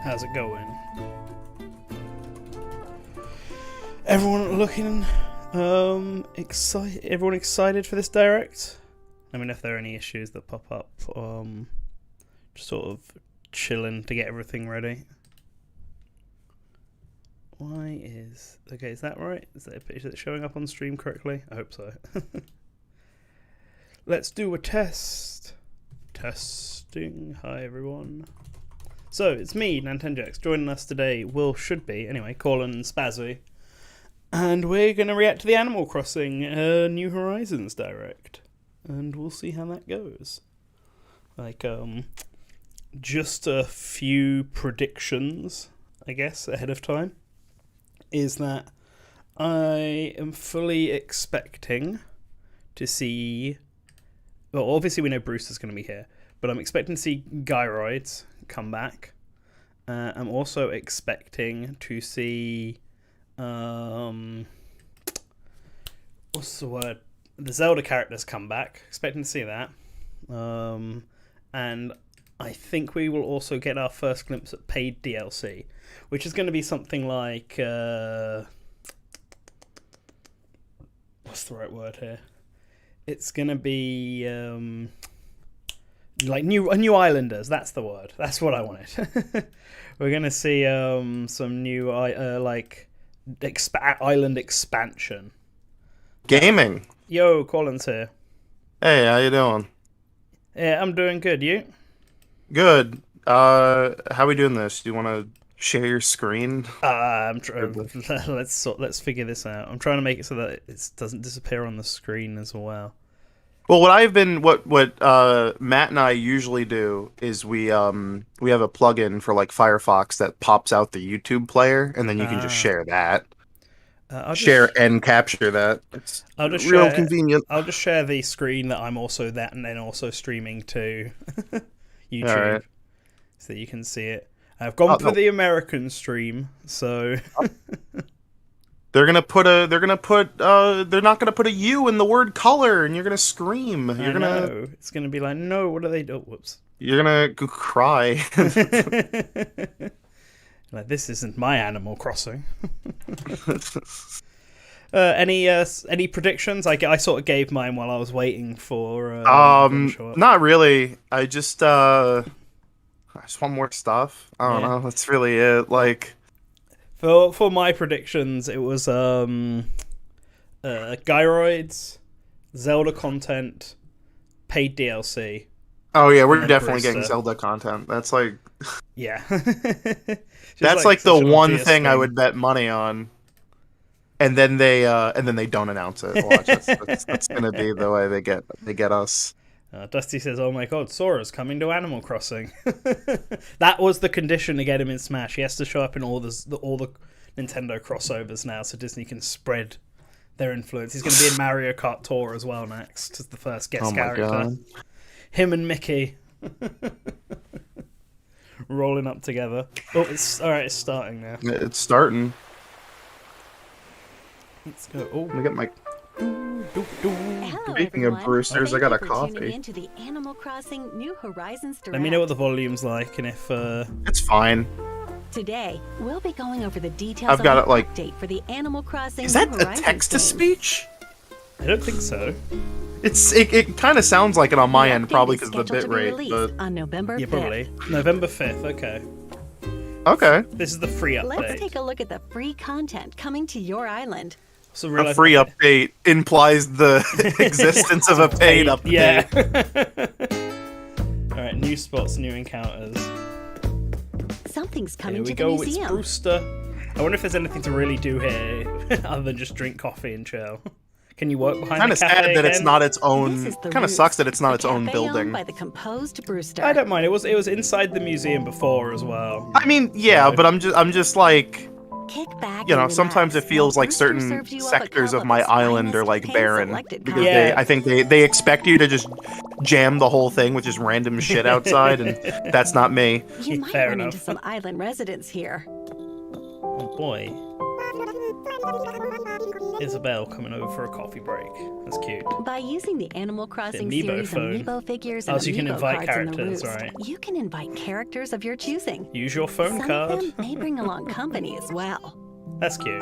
How's it going? Everyone looking excited? Everyone excited for this direct? I mean, if there are any issues that pop up, just sort of chilling to get everything ready. Why is... Okay, is that right? Is it showing up on stream correctly? I hope so. Let's do a test. Testing. Hi, everyone. So, it's me, NantenJex. Joining us today should be, Kawlun and Spazzy. And we're going to react to the Animal Crossing New Horizons direct. And we'll see how that goes. Just a few predictions, I guess, ahead of time. Is that I am fully expecting to see... Well, obviously we know Brewster's going to be here, but I'm expecting to see Gyroids come back. I'm also expecting to see... what's the word? The Zelda characters come back. Expecting to see that. And I think we will also get our first glimpse at paid DLC, which is going to be something like... what's the right word here? It's going to be... like new Islanders, that's the word. That's what I wanted. We're going to see some new island expansion. Gaming. Yo, Colin's here. Hey, how you doing? Yeah, I'm doing good. You? Good. How we doing this? Do you want to share your screen? Let's figure this out. I'm trying to make it so that it doesn't disappear on the screen as well. Well, what Matt and I usually do is we have a plugin for like Firefox that pops out the YouTube player, and then you can just share that. Share and capture that. It's real convenient. I'll just share the screen that I'm also that, and then also streaming to YouTube, right. So that you can see it. I've gone for the American stream, so. They're not gonna put a U in the word color, and you're gonna scream. It's gonna be like, no, what are they doing? Whoops. You're gonna cry. Like, this isn't my Animal Crossing. Any predictions? I sort of gave mine while I was waiting for. Not really. I just want more stuff. I don't know. That's really it. Like. For my predictions, it was Gyroids, Zelda content, paid DLC. Oh yeah, we're definitely getting Zelda content. That's like, yeah, that's like the one thing I would bet money on. And then they don't announce it. Watch, that's gonna be the way they get us. Dusty says, "Oh my God, Sora's coming to Animal Crossing." That was the condition to get him in Smash. He has to show up in all the Nintendo crossovers now, so Disney can spread their influence. He's going to be in Mario Kart Tour as well next, as the first guest character. God. Him and Mickey rolling up together. Oh, it's all right. It's starting now. It's starting. Let's go. Oh, let me get my. Hello, Speaking of Brewsters, I got a coffee. Into the Animal Crossing New Horizons direct. Let me know what the volume's like and if it's fine. Today we'll be going over the details. I've got it like update for the Animal Crossing. Is that a text to speech? I don't think so. It kind of sounds like it on my end, probably because of the bitrate. But on November 5th. Yeah, probably November 5th. Okay. Okay. This is the free update. Let's take a look at the free content coming to your island. So a free update implies the existence of a paid update. Yeah. All right, new spots, new encounters. Something's coming to the museum. museum. It's Brewster. I wonder if there's anything to really do here other than just drink coffee and chill. Can you work behind the cafe? Kind of sad that again? it's not its own. Kind of sucks that it's not its own building. By the composed Brewster. I don't mind. It was inside the museum before as well. I mean, yeah, but I'm just like. Kick back Sometimes it feels like certain sectors of my island are like barren because I think they expect you to just jam the whole thing with just random shit outside, and that's not me. You might run into some island residents here. Oh boy. Isabel coming over for a coffee break. That's cute. By using the Animal Crossing Amiibo series phone. Amiibo figures Oh, and so you can Amiibo invite cards in the characters, Roost, right. you can invite characters of your choosing. Use your phone Some card. of them may bring along company as well. That's cute.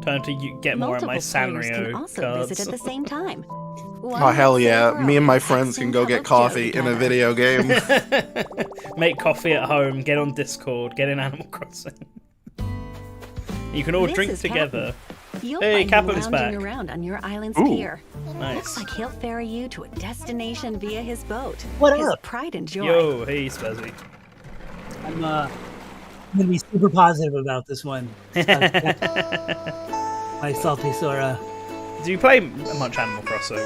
Time to get more Multiple at my players can Sanrio also cards. visit at the same time. Oh, hell yeah. Me and my friends can go get coffee in a video game. Make coffee at home, get on Discord, get in Animal Crossing. You can all drink together. You'll Hey, find him Captain's back. lounging around on your island's Ooh. pier. Nice. Looks like he'll ferry you to a destination via his boat. What his up? pride and joy. Yo, hey, Spazzy. I'm gonna be super positive about this one. My salty Sora. Do you play much Animal Crossing?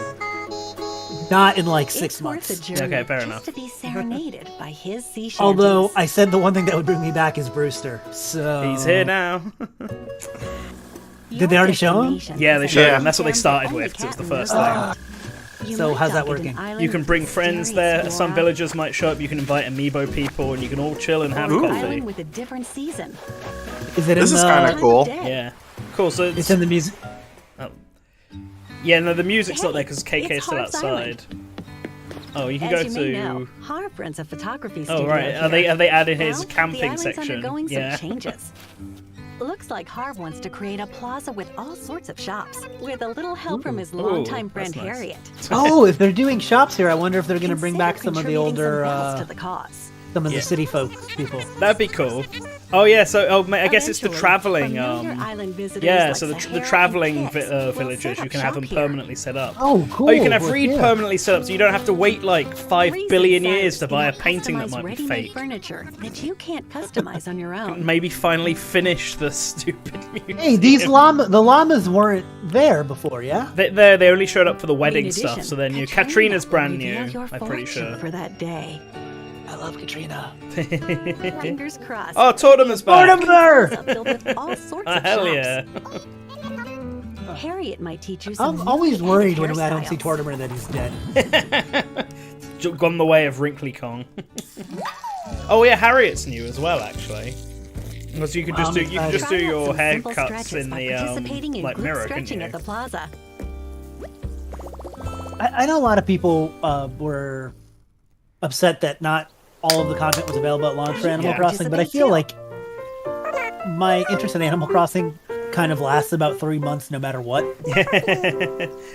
Not in like 6 It's worth months. a journey Okay, fair just enough. to be serenaded by his sea shanties. Although I said the one thing that would bring me back is Brewster. So He's here now. Did they already show him? Yeah, they showed Yeah. him. That's what they started with. So it's the first thing. So how's that working? You can bring friends there. Some villagers might show up. You can invite Amiibo people, and you can all chill and have Ooh. coffee. Island with a different season. Is it This in is the? kind of cool. Yeah, cool. So It's in the music. yeah, no, the music's not there because KK it's is still Harv's outside. Oh, you can As go you may to. know, Harv runs a photography Oh studio right, here. are they adding his Well, the camping island's section? undergoing Yeah. some changes. Looks like Harv wants to create a plaza with all sorts of shops, with a little help from his longtime friend that's nice. Harriet. Oh, if they're doing shops here, I wonder if they're going to bring Consider back some of the contributing older, some bells to the cause. some of Yeah. the city folk people. That'd be cool. Oh yeah, so I guess it's the Eventually, traveling. familiar island visitors Yeah, like so the Sahara traveling and Kits will villagers, set you up can have shop them here. permanently set up. Oh, cool. Oh, you can have Well, Reed yeah. permanently set up, so you don't have to wait like 5 Reed billion insides years to buy a in painting that customized might be ready-made fake. furniture that you can't customize on your own. Maybe finally finish the stupid museum. Hey, the llamas weren't there before, yeah? They only showed up for the wedding In stuff, addition, so they're new. Katrina Katrina's will brand reveal new, your I'm pretty fortune sure. for that day. I love Katrina. Fingers crossed. Oh, Totem is back! Totem there! Filled with all sorts Oh, of hell shops. yeah. Harriet might teach you some. I'm always new worried epic when I don't see hairstyles. Tortimer that he's dead. Gone the way of Wrinkly Kong. Oh yeah, Harriet's new as well, actually. Because you can just do excited. your Try out some simple haircuts stretches in by the participating in like group mirror, couldn't stretching you? at the plaza. I know a lot of people were upset that not all of the content was available at launch for Animal Yeah. Crossing, but I feel like my interest in Animal Crossing kind of lasts about 3 months no matter what.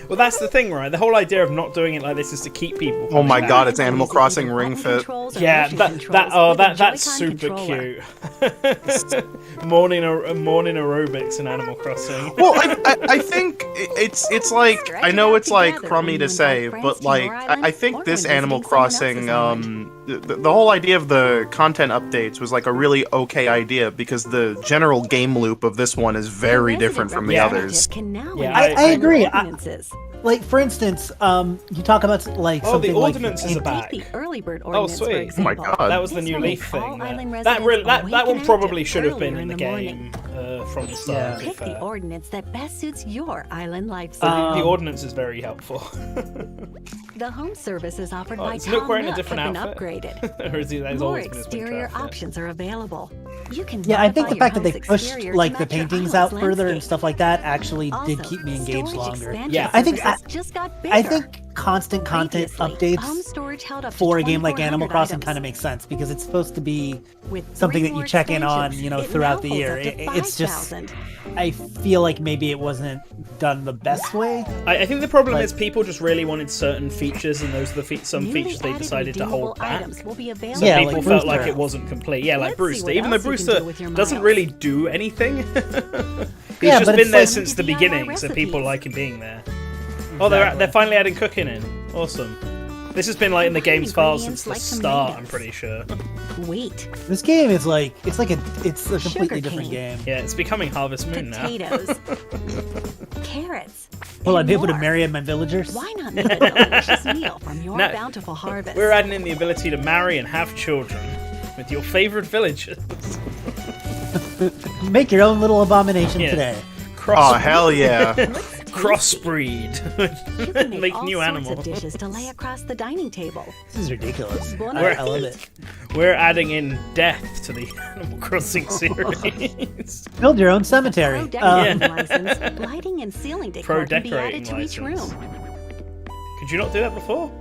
Well, that's the thing, right? The whole idea of not doing it like this is to keep people. Oh my coming god, back. it's Animal Crossing Ring Button Fit. controls or Yeah, motion that's controls with a that's Joy-Con super controller. cute. morning aerobics in Animal Crossing. Well, I think it's like, I know it's like crummy to say, but like I think this Animal Crossing, the whole idea of the content updates was like a really okay idea because the general game loop of this one is very different from the Yeah. others. Yeah, I agree. Ordinances. Like, for instance, you talk about like Oh, something the like ordinances are Take back. the early bird Oh, ordinance, for sweet. Oh my example. god. That was the This new will Leaf make all thing. island That residents that awake one and probably active should have been earlier in the morning. game from the start. Yeah. to be Pick the fair. ordinance that best suits your island lifestyle. The ordinance is very helpful. The home service is offered Oh, by is Nook Tom wearing a Nook different have been outfit? upgraded. Or is he has More always been his winter exterior outfit? options are available. You can Yeah, I think the modify fact your that they home's pushed exterior like to the match your paintings out island's further and landscape. stuff like that actually did Also, keep me engaged storage longer. expansion Yeah. I think services just got bigger. I think constant content Previously, home updates storage held up to for a game like 2,400 Animal Crossing items. kind of makes sense because it's supposed to be With something three that you more check in on, expansions, you know, it throughout now the year. holds up to It's just 5,000. I feel like maybe it wasn't done the best way. I think the problem Like- is people just really wanted certain features, and those are the some Newly features they added decided to hold redeemable back. items will be So available Yeah, people like felt like Brewster. it wasn't complete. Yeah, like Let's see Brewster. what Even though else you can Brewster do with your doesn't miles. really do anything. He's Yeah, just but been it's there like- since the DIY beginning, so people recipes. like him being there. Oh, they're finally adding cooking in. Awesome. This has been like in the game's files since the Ingredients like start. I'm tomatoes. pretty sure. Wheat, This game is like it's a completely Sugar different cane. game. Yeah, it's becoming Harvest Moon now. potatoes, carrots. Will I and be able to more. marry my villagers? Why not make a delicious meal from your No. bountiful harvest? We're adding in the ability to marry and have children with your favorite villagers. Make your own little abomination Yeah. today. Oh Cross. hell yeah. Let's crossbreed, You can make all new sorts animals. of dishes to lay across the dining table. This is ridiculous. Bon I appetit. love it. We're adding in death to the Animal Crossing series. Build your own cemetery. Pro decorating Yeah. license, lighting and ceiling decor Pro can be decorating added to each license. room. Could you not do that before?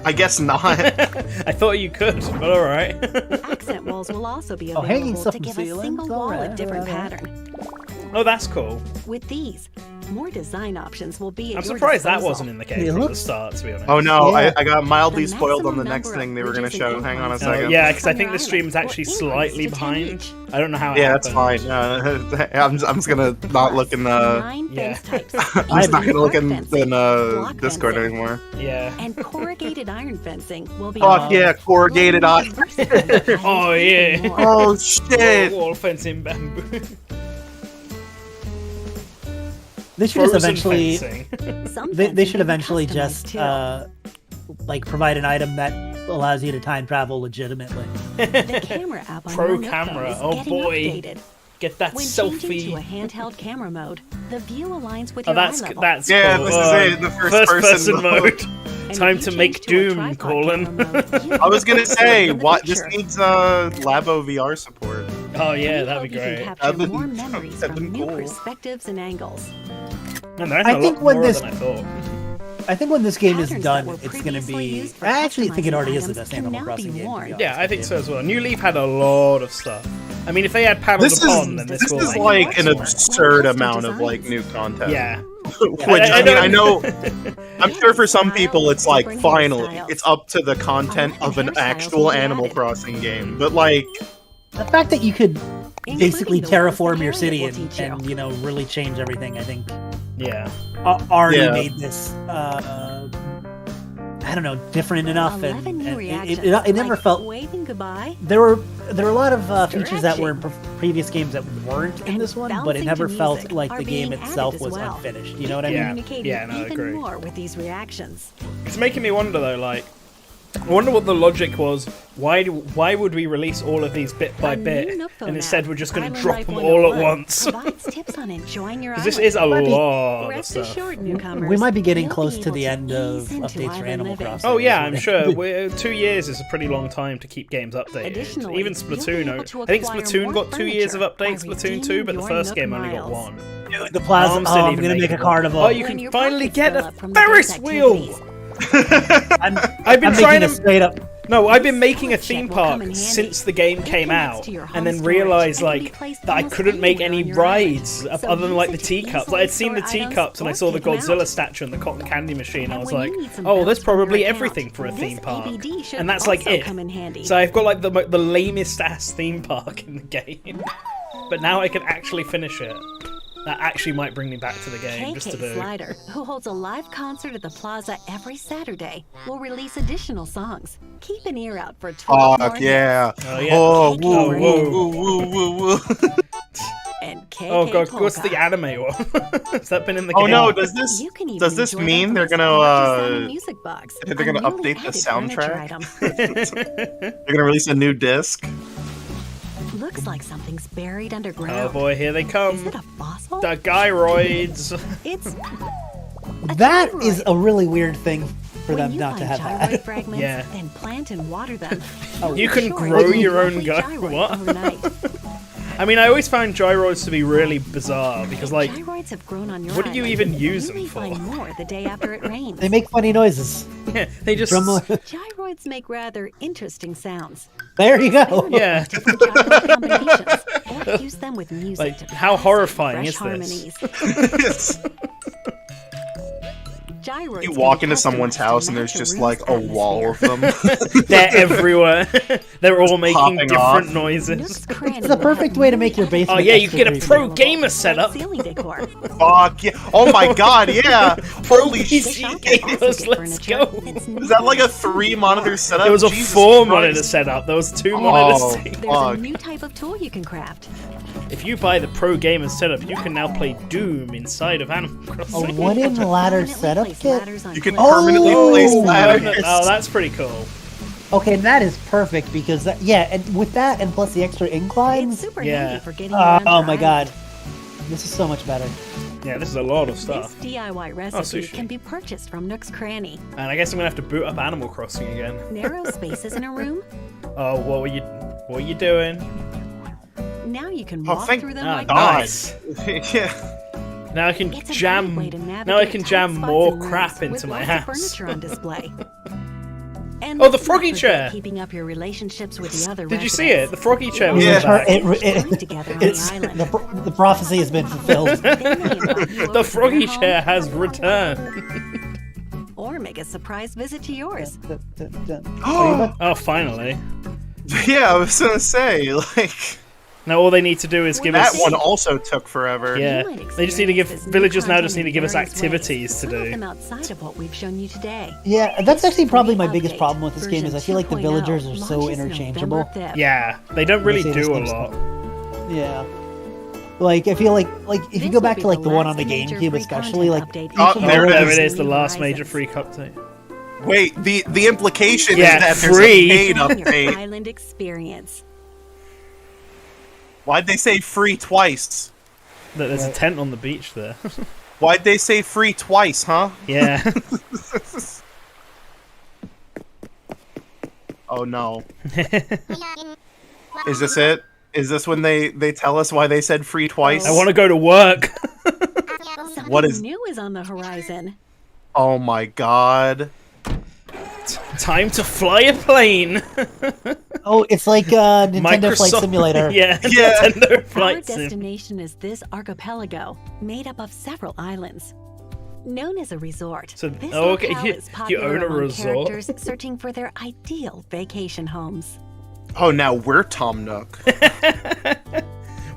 I guess not. I thought you could, but all right. Accent walls will also be Oh, hanging available stuff to from give a ceilings? single wall a Alright, different alright. pattern. Oh, that's cool. With these, more design options will be at I'm your surprised that disposal. wasn't in the game It from the looks- start, to be honest. Oh no, Yeah. I got mildly The spoiled on the maximum next number thing of they were going to bridges show. and Hang on a endpoints second. Yeah, because I on think your the stream is island actually will slightly increase to 10 behind. each. I don't know how it Yeah, that's happened. fine. I'm just gonna not look in the. 9 Yeah. fence types. I'm just not gonna look in Fencing, block Discord fencing, anymore. Yeah. And corrugated iron fencing will be Fuck yeah, corrugated iron. Oh, yeah. Oh shit! Wall fencing bamboo. They should just Frozen eventually. fencing. They should eventually just like provide an item that allows you to time travel legitimately. The camera app on Pro your Nook phone camera, is oh getting boy. updated. Get that When changing to a selfie. handheld camera mode, the view aligns with Oh, your that's eye level. that's Yeah, cool. this is it, the first person mode. And Time if you to make change to a Doom, tripod Kawlun. camera mode, you I was gonna can say, in the what this picture. needs Labo VR support. Oh yeah, We that'd hope be you can great. capture That'd more been- memories that'd from been new cool. perspectives and angles. And there's I a think lot when more this- than I thought. I think when this game is Patterns done, that were it's going to previously be. used for I actually think it customizing already is the items best can Animal now Crossing be game. to be worn. honest Yeah, I with think you. so as well. New Leaf had a lot of stuff. I mean, if they had paddled This upon, then is this will like an More absurd custom amount of like designs. new content. Yeah. Which I I know. know. I'm sure for some people it's like finally it's up to the content of an actual Animal Crossing game. But like, The fact that you could basically Including the ones terraform that your Harriet city will and, teach you. and you know really change everything, I think Yeah. already Yeah. made this. I don't know, different enough, 11 and, new and reactions. it never like felt. waving goodbye. There were a lot of features that were in previous games that weren't in And this one, but it bouncing never to felt music like are the game being added itself as was well. unfinished. You know what I mean? Yeah. Communicating Yeah, no, I even agree. more with these reactions. It's making me wonder though, like, I wonder what the logic was. Why would we release all of these bit by A new bit, Nook phone and instead app, we're just going to Island drop Life them all at 101, once? provides tips on enjoying your 'Cause this island. is a Might be- lot of Rest stuff. assured, newcomers, We might be getting you'll close be to able the end of ease into updates for island Animal living. Crossing. Oh yeah, is I'm what sure. it- We're, 2 years is a pretty long time to keep games updated. Additionally, Even you'll be Splatoon, able to I think acquire Splatoon more got 2 years of furniture by updates, Splatoon 2, but the redeeming first your game Nook only got miles. 1. The plaza. Arms Oh, didn't I'm even gonna make a it. carnival. Oh, you When can your finally pockets get fill a up from the Ferris day's wheel! activities. I've been I'm trying making a to... straight up. No, I've been This making a storage theme shed will come park in handy. since the game It came connects out, to your and home then storage realized and can be like placed that I almost couldn't make anywhere any on your island. rides So other than use like it the to teacups. easily I'd seen the store items teacups and I or saw the pick 'em Godzilla out. statue and the cotton candy machine. I And was when like, you need some oh, bells there's from your probably account, everything for a this theme park. ABD should And that's like also it. come in handy. So I've got like the lamest ass theme park in the game, but now I can actually finish it. That actually might bring me back to the game just to KK do. Slider, who holds a live concert at the plaza every Saturday, will release additional songs. Keep an ear out for 12 more fuck yeah. Oh, yeah. Oh, KK woo, Brand. woo, woo, woo, woo, woo. and KK Oh god, what's Polka. the anime one? Has that been in the Oh game? no, does this You can even does this enjoy mean them they're from gonna this gorgeous sounding music box, they're a gonna newly update the added furniture soundtrack? item. they're gonna release a new disc? Looks like something's buried Oh underground. boy, here they Is come. it a fossil? The gyroids. It's That gyroid. is a really weird thing for when them you not to find have gyroid that. fragments, Yeah. then plant and water them. You can Sure, grow it's a your own lovely gyroid. What? overnight. I mean, I always found gyroids to be really bizarre because, like, Gyroids have grown on your what do you island. even use You them may for? find more the day after it rains. They make funny noises. yeah, they just. Drum- Gyroids make rather interesting sounds. there you go. Yeah. Different gyroid combinations, or use them with music Like, to how pass horrifying fresh is this? harmonies. Gyroids You can walk be into someone's customized to house and match there's just room's like a wall of atmosphere. them. They're everywhere. They're all making popping different off. noises. Nook's cranny It's a will perfect have way to newly make your added basement Oh yeah, you extra can get a creepy. pro gamer setup. ceiling decor. Fuck yeah. Oh my god, yeah. Holy PC shit. The shop can also gamers, get let's furniture go. that's Is that like a 3-monitor setup? There was a Jesus 4-monitor Christ. setup. There was 2 Oh. monitors. There's Fuck. a new type of tool you can craft. If you buy the pro gamer setup, you can now play Doom inside of Animal A Crossing. wooden ladder Permanently setup place kit. ladders on You can cliffs. permanently Oh, place Oh, ladders. that's pretty cool. Okay, that is perfect because that, yeah, and with that and plus the extra It's inclines. super Yeah. handy for getting around Oh your my island. god, this is so much better. Yeah, this is a lot of This stuff. DIY recipe sushi. can be purchased from Nook's Cranny. And I guess I'm gonna have to boot up Animal Crossing again. Narrow spaces in a room? Oh, what were you doing? Now you can Oh, walk thank through them Ah, like nice. Yeah. Now I can It's a jam. great way to navigate Now I can tight jam spots more in rooms crap with into my lots of house. furniture on display. And Oh, the let's not froggy forget chair. Keeping up your relationships with the other Did you see it? The froggy chair was Yeah. in the back. It, together on the It's island. the prophecy has been fulfilled. They may invite you over The to froggy their chair home, has returned. or make a surprise visit to yours. Oh, finally. Yeah, I was gonna say, like, Now all they need to do is give that us. one also took forever. Yeah, You might they just need to give experience this new villagers now content just need to in give us various activities ways, to some of do. them outside of what we've shown you today. Yeah, that's actually probably my Free biggest update, problem with this game is I feel like the version villagers 2.0 are so launches interchangeable. November 5th. Yeah, they don't really They say this do a game's- lot. Yeah. Like I feel like if This you go will back be to like the one on last the major GameCube free especially, like content update Oh, each there Oh, it there is. it is, the New last major Horizons. free update. Wait, the implication Yeah, is that there's free. a paid Enjoy your update. island experience. Why'd they say free twice? That there's a tent on the beach there. Why'd they say free twice, huh? Yeah. Oh no. Is this it? Is this when they tell us why they said free twice? I want to go to work. Something What is- new is on the horizon. Oh my god. Time to fly a plane. oh, it's like Nintendo Flight Microsoft- Simulator. Yeah, Yeah. Nintendo Our Flight Sim. destination is this archipelago, made up of several islands. Known as a resort, So- this oh, okay, locale you- is you popular own a among resort? characters searching for their ideal vacation homes. Oh, now we're Tom Nook.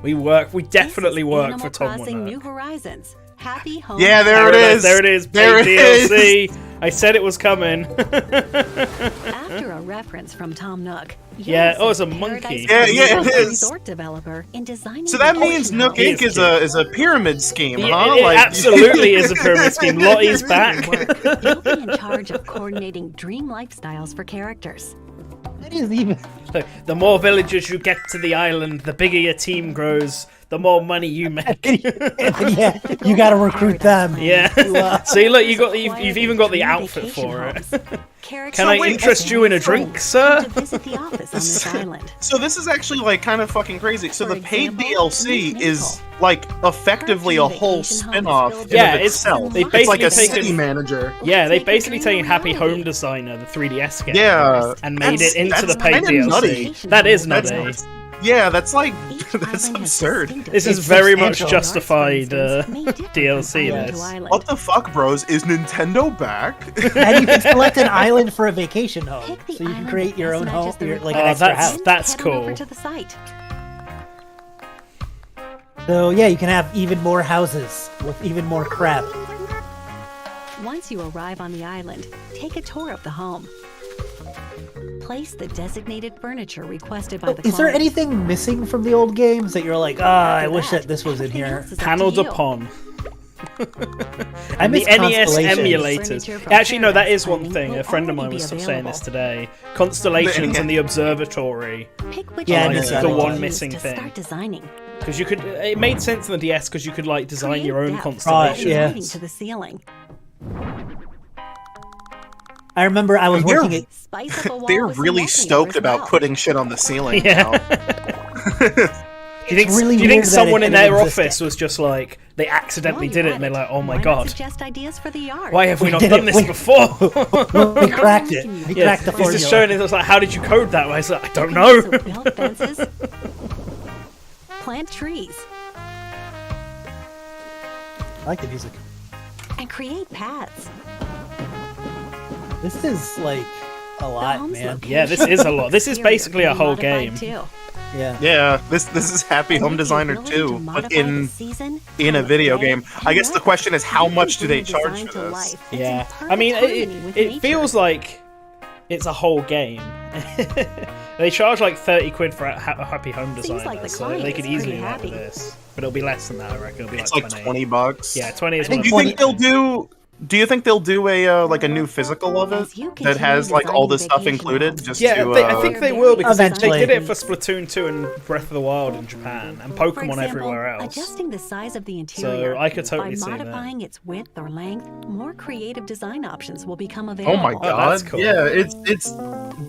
We definitely This is work Animal for Tom Crossing New Nook. Horizons. Happy home. Yeah, there it is. There it is. There Paid it DLC. I said it was coming. After a reference from Tom Nook. Yeah, Yes, oh, it's a Paradise monkey. Yeah, Resort it is. Resort developer in designing So that vacation means Nook homes. He Inc. is is a pyramid scheme, It- huh? it absolutely is a pyramid scheme. Lottie's back. You'll be in charge of coordinating dream lifestyles for characters. That is even. So, the more villagers you get to the island, the bigger your team grows, the more money you make. yeah, you got to recruit them. Yeah. To, See, look, you've even got the outfit for it. Can I interest you in a drink, sir? To visit the office on this island. So this is actually like kind of fucking crazy. So For the paid example, DLC Miss is Maple. like effectively a Cartoon whole vacation homes spin-off built in Yeah, of it's- itself. they It's like a basically city taken- manager. Yeah, Let's they make a basically dream taken Happy reality. Home Designer, the 3DS game, Yeah, and made it into the that's paid kinda DLC. nutty. That is That's- nutty. Yeah, that's like Each that's island has absurd. distinctive This is It's very much substantial. justified Arts, for instance, may differ from DLC. island to This. island. What the fuck, bros? Is Nintendo back? And you can select an island for a vacation home, Pick the so you can island create your that own best home, matches the like Oh, an extra that's- house. that's Head on over cool. to the site. So yeah, you can have even more houses with even more crap. Once you arrive on the island, take a tour of the home. Place the designated furniture requested by the Is there client. anything missing from the old games that you're like, I After wish that this was in everything here? else is up to Paneled you. upon. I The miss NES Constellations. emulators. Furniture from Actually, no, that Paradise is one Planning thing. will A friend of mine already was be saying this available. today. Constellations and the observatory. Pick which Yeah, I furniture missed you that want one. to use missing to thing. Start designing. Because you could, it made sense in the DS because you could like design Create your own depth constellation. by yeah. lighting to the ceiling. I remember I was They're- working at. They're Spice up a wall with some really wallpaper stoked as about well. putting shit on the ceiling Yeah. now. Do you think, really do you think weird that someone it in their existed. office was just like they accidentally While did you're it and at they're like, oh my why not god, Suggest ideas for the yard. why have we We not did done it. this We- before? We cracked it. We Yeah, cracked the he's formula. just showing it. It's like, how did you code that? I was like, I don't You know. can also build fences, plant trees, I like the music. and create paths. This is like a The lot, home's man. location Yeah, this is a lot. This is exterior basically a can be whole modified game. too. Yeah. Yeah, this is Happy And Home with the Designer ability 2, to but modify in the season, a time of video day, game. I and guess the weather, question is, how you can much do they bring charge design for to this? life. It's in Yeah, I perfect mean, harmony with it nature. feels like it's a whole game. They charge like 30 quid for a Happy Home Seems Designer, like the so client they could is pretty easily work with happy. this. But it'll be less than that, I reckon. It'll be It's like like 20. 20 bucks. Yeah, 20 is I think Do what you I'm think they'll do? Do you think they'll do a like a new physical of it As you that has like all this stuff continue included? vacation Just Yeah, to, I think they will because they Eventually. did it for Splatoon 2 and Breath of the Wild in Japan and For Pokemon example, everywhere else. adjusting the size of the interior I could totally by see that. modifying its width or length, more creative design options will become oh available. my god! that's cool. Yeah, it's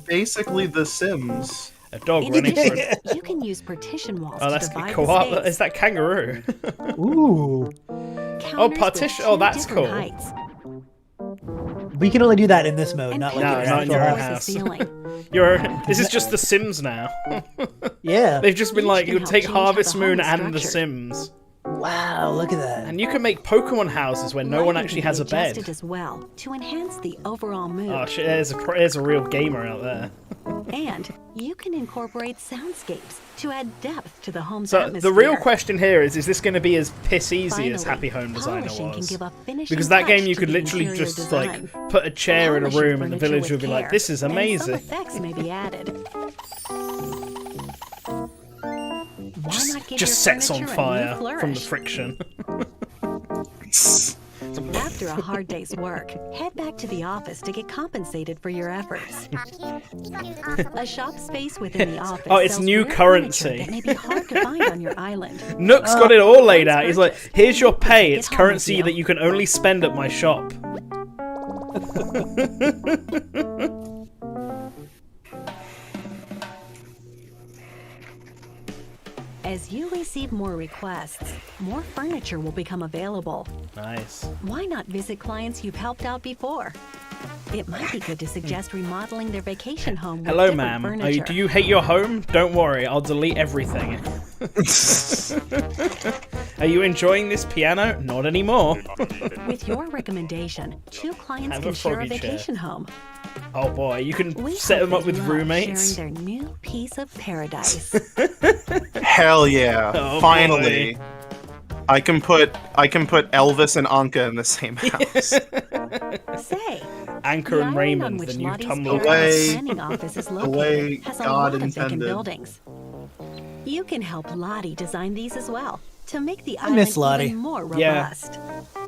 basically The Sims. A dog In running through. addition, you can use partition walls Oh, to that's divide koala. the space. Is that kangaroo? Ooh. Counters with partition- oh, two that's different cool. heights, We can only do that in this mode, and not like No, in not in your your actual own house. house. This is just The Sims now. Yeah. They've just been Each like, can you help take change how Harvest the Moon home is and The structured. Sims, Wow, look at that. and you can make Pokemon houses where no one Lighting actually can has be a bed. adjusted as well to enhance the overall mood. Oh shit! There's a real gamer out there. And you can incorporate soundscapes to add depth to the home's So atmosphere. the real question here is this going to be as piss easy as Finally, Happy Home Designer polishing can was? give a finishing Because that game touch you to could the literally interior just design. like put a chair in a Polishing room and the furniture village with would be like, care, "This is and some amazing." effects may be added. Why not give Just your sets on furniture a new fire from the flourish? friction. After a hard day's work, head back to the office to get compensated for your efforts. A shop space within the office. Oh, it's sells new rare currency. furniture that may be hard to find on your island. Nook's got it all laid out. He's like, "Here's your pay. Get It's home currency with you." that you can only spend at my shop." As you receive more requests, more furniture will become available. Nice. Why not visit clients you've helped out before? It might be good to suggest remodeling their vacation home with Hello, different ma'am. furniture. Do you hate your home? Don't worry, I'll delete everything. Are you enjoying this piano? Not anymore. With your recommendation, two clients Have can a share a froggy chair. vacation home. Oh boy, you can We set hope them up they with love roommates. sharing their new piece of paradise. Hell yeah! Oh, Finally, boy. I can put Elvis and Anka in the same house. Say, Anchor the and island on Raymond, which the new Lottie's Tumblr. paradise way- planning office is the located way has a God lot of vacant intended. buildings. You can help Lottie design these as well to make the I miss island Lottie. even more Yeah. robust.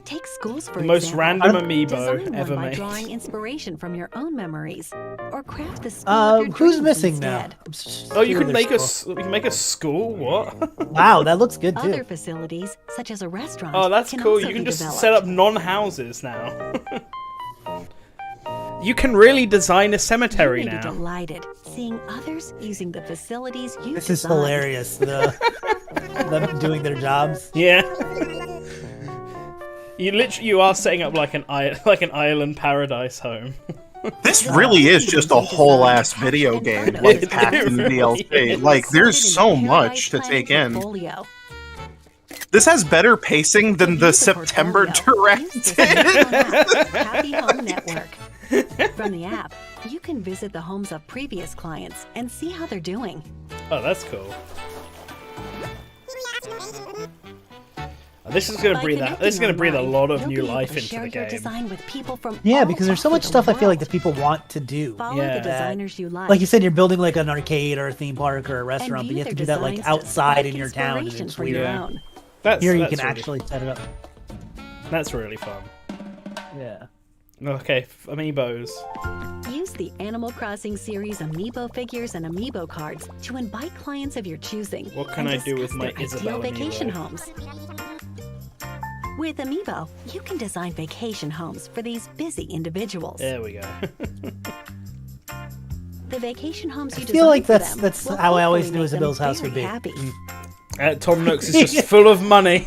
Take schools for The most example. random Design amiibo one ever by made. drawing inspiration from your own memories, or craft the school of your Who's dreams missing instead. now? Oh, you Sure can there's make a school? What? Wow, that looks good Other too. facilities, such as a restaurant, Oh, that's can cool. also You can be just developed. set up non-houses now. You can really design a cemetery You may be now. delighted seeing others using the facilities you This is designed. hilarious. Them doing their jobs. Yeah. You are setting up like an island paradise home. This really is just a whole ass video game, like packed in DLC. Like, there's so much to take in. Portfolio. This has better pacing than the Use September portfolio. Use Direct this did. Happy Home Network. From the app, you can visit the homes of previous clients and see how they're doing. Oh, that's cool. This is gonna By breathe connecting This is gonna breathe a online, lot of you'll new be able life to into share the your game. design with people from Yeah, all because there's so over much the stuff I feel like world. that people want to do. Follow Yeah. the designers you like. Like you said, you're building like an arcade or a theme park or a restaurant, but view you have to their do that like designs to outside spark in your town, and inspiration it's for your weird. Yeah. own. Here you That's can really, actually set it up. That's really fun. Yeah. Okay, amiibos. Use the Animal Crossing series Amiibo figures and Amiibo cards to invite clients of your choosing. What can and I do with discuss my their Isabel ideal vacation Amiibo? homes. With Amiibo, you can design vacation homes for these busy individuals. There we go. The vacation homes you I feel like design for that's them will how I always hopefully knew make them Isabel's house very would be. happy. Tom Nook's is just full of money.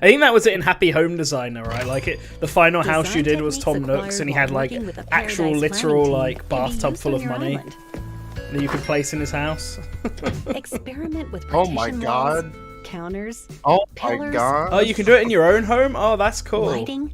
I think that was it in Happy Home Designer, right? Like the final house you Design did was techniques Tom Nook's, and he acquired had while like working with a actual Paradise literal planning like team can be bathtub used full on of your money island. that you could place in his house. Experiment with Oh partition my walls, god. counters, Oh my pillars, god. Oh, you can do it in your own home? Oh, that's cool. lighting,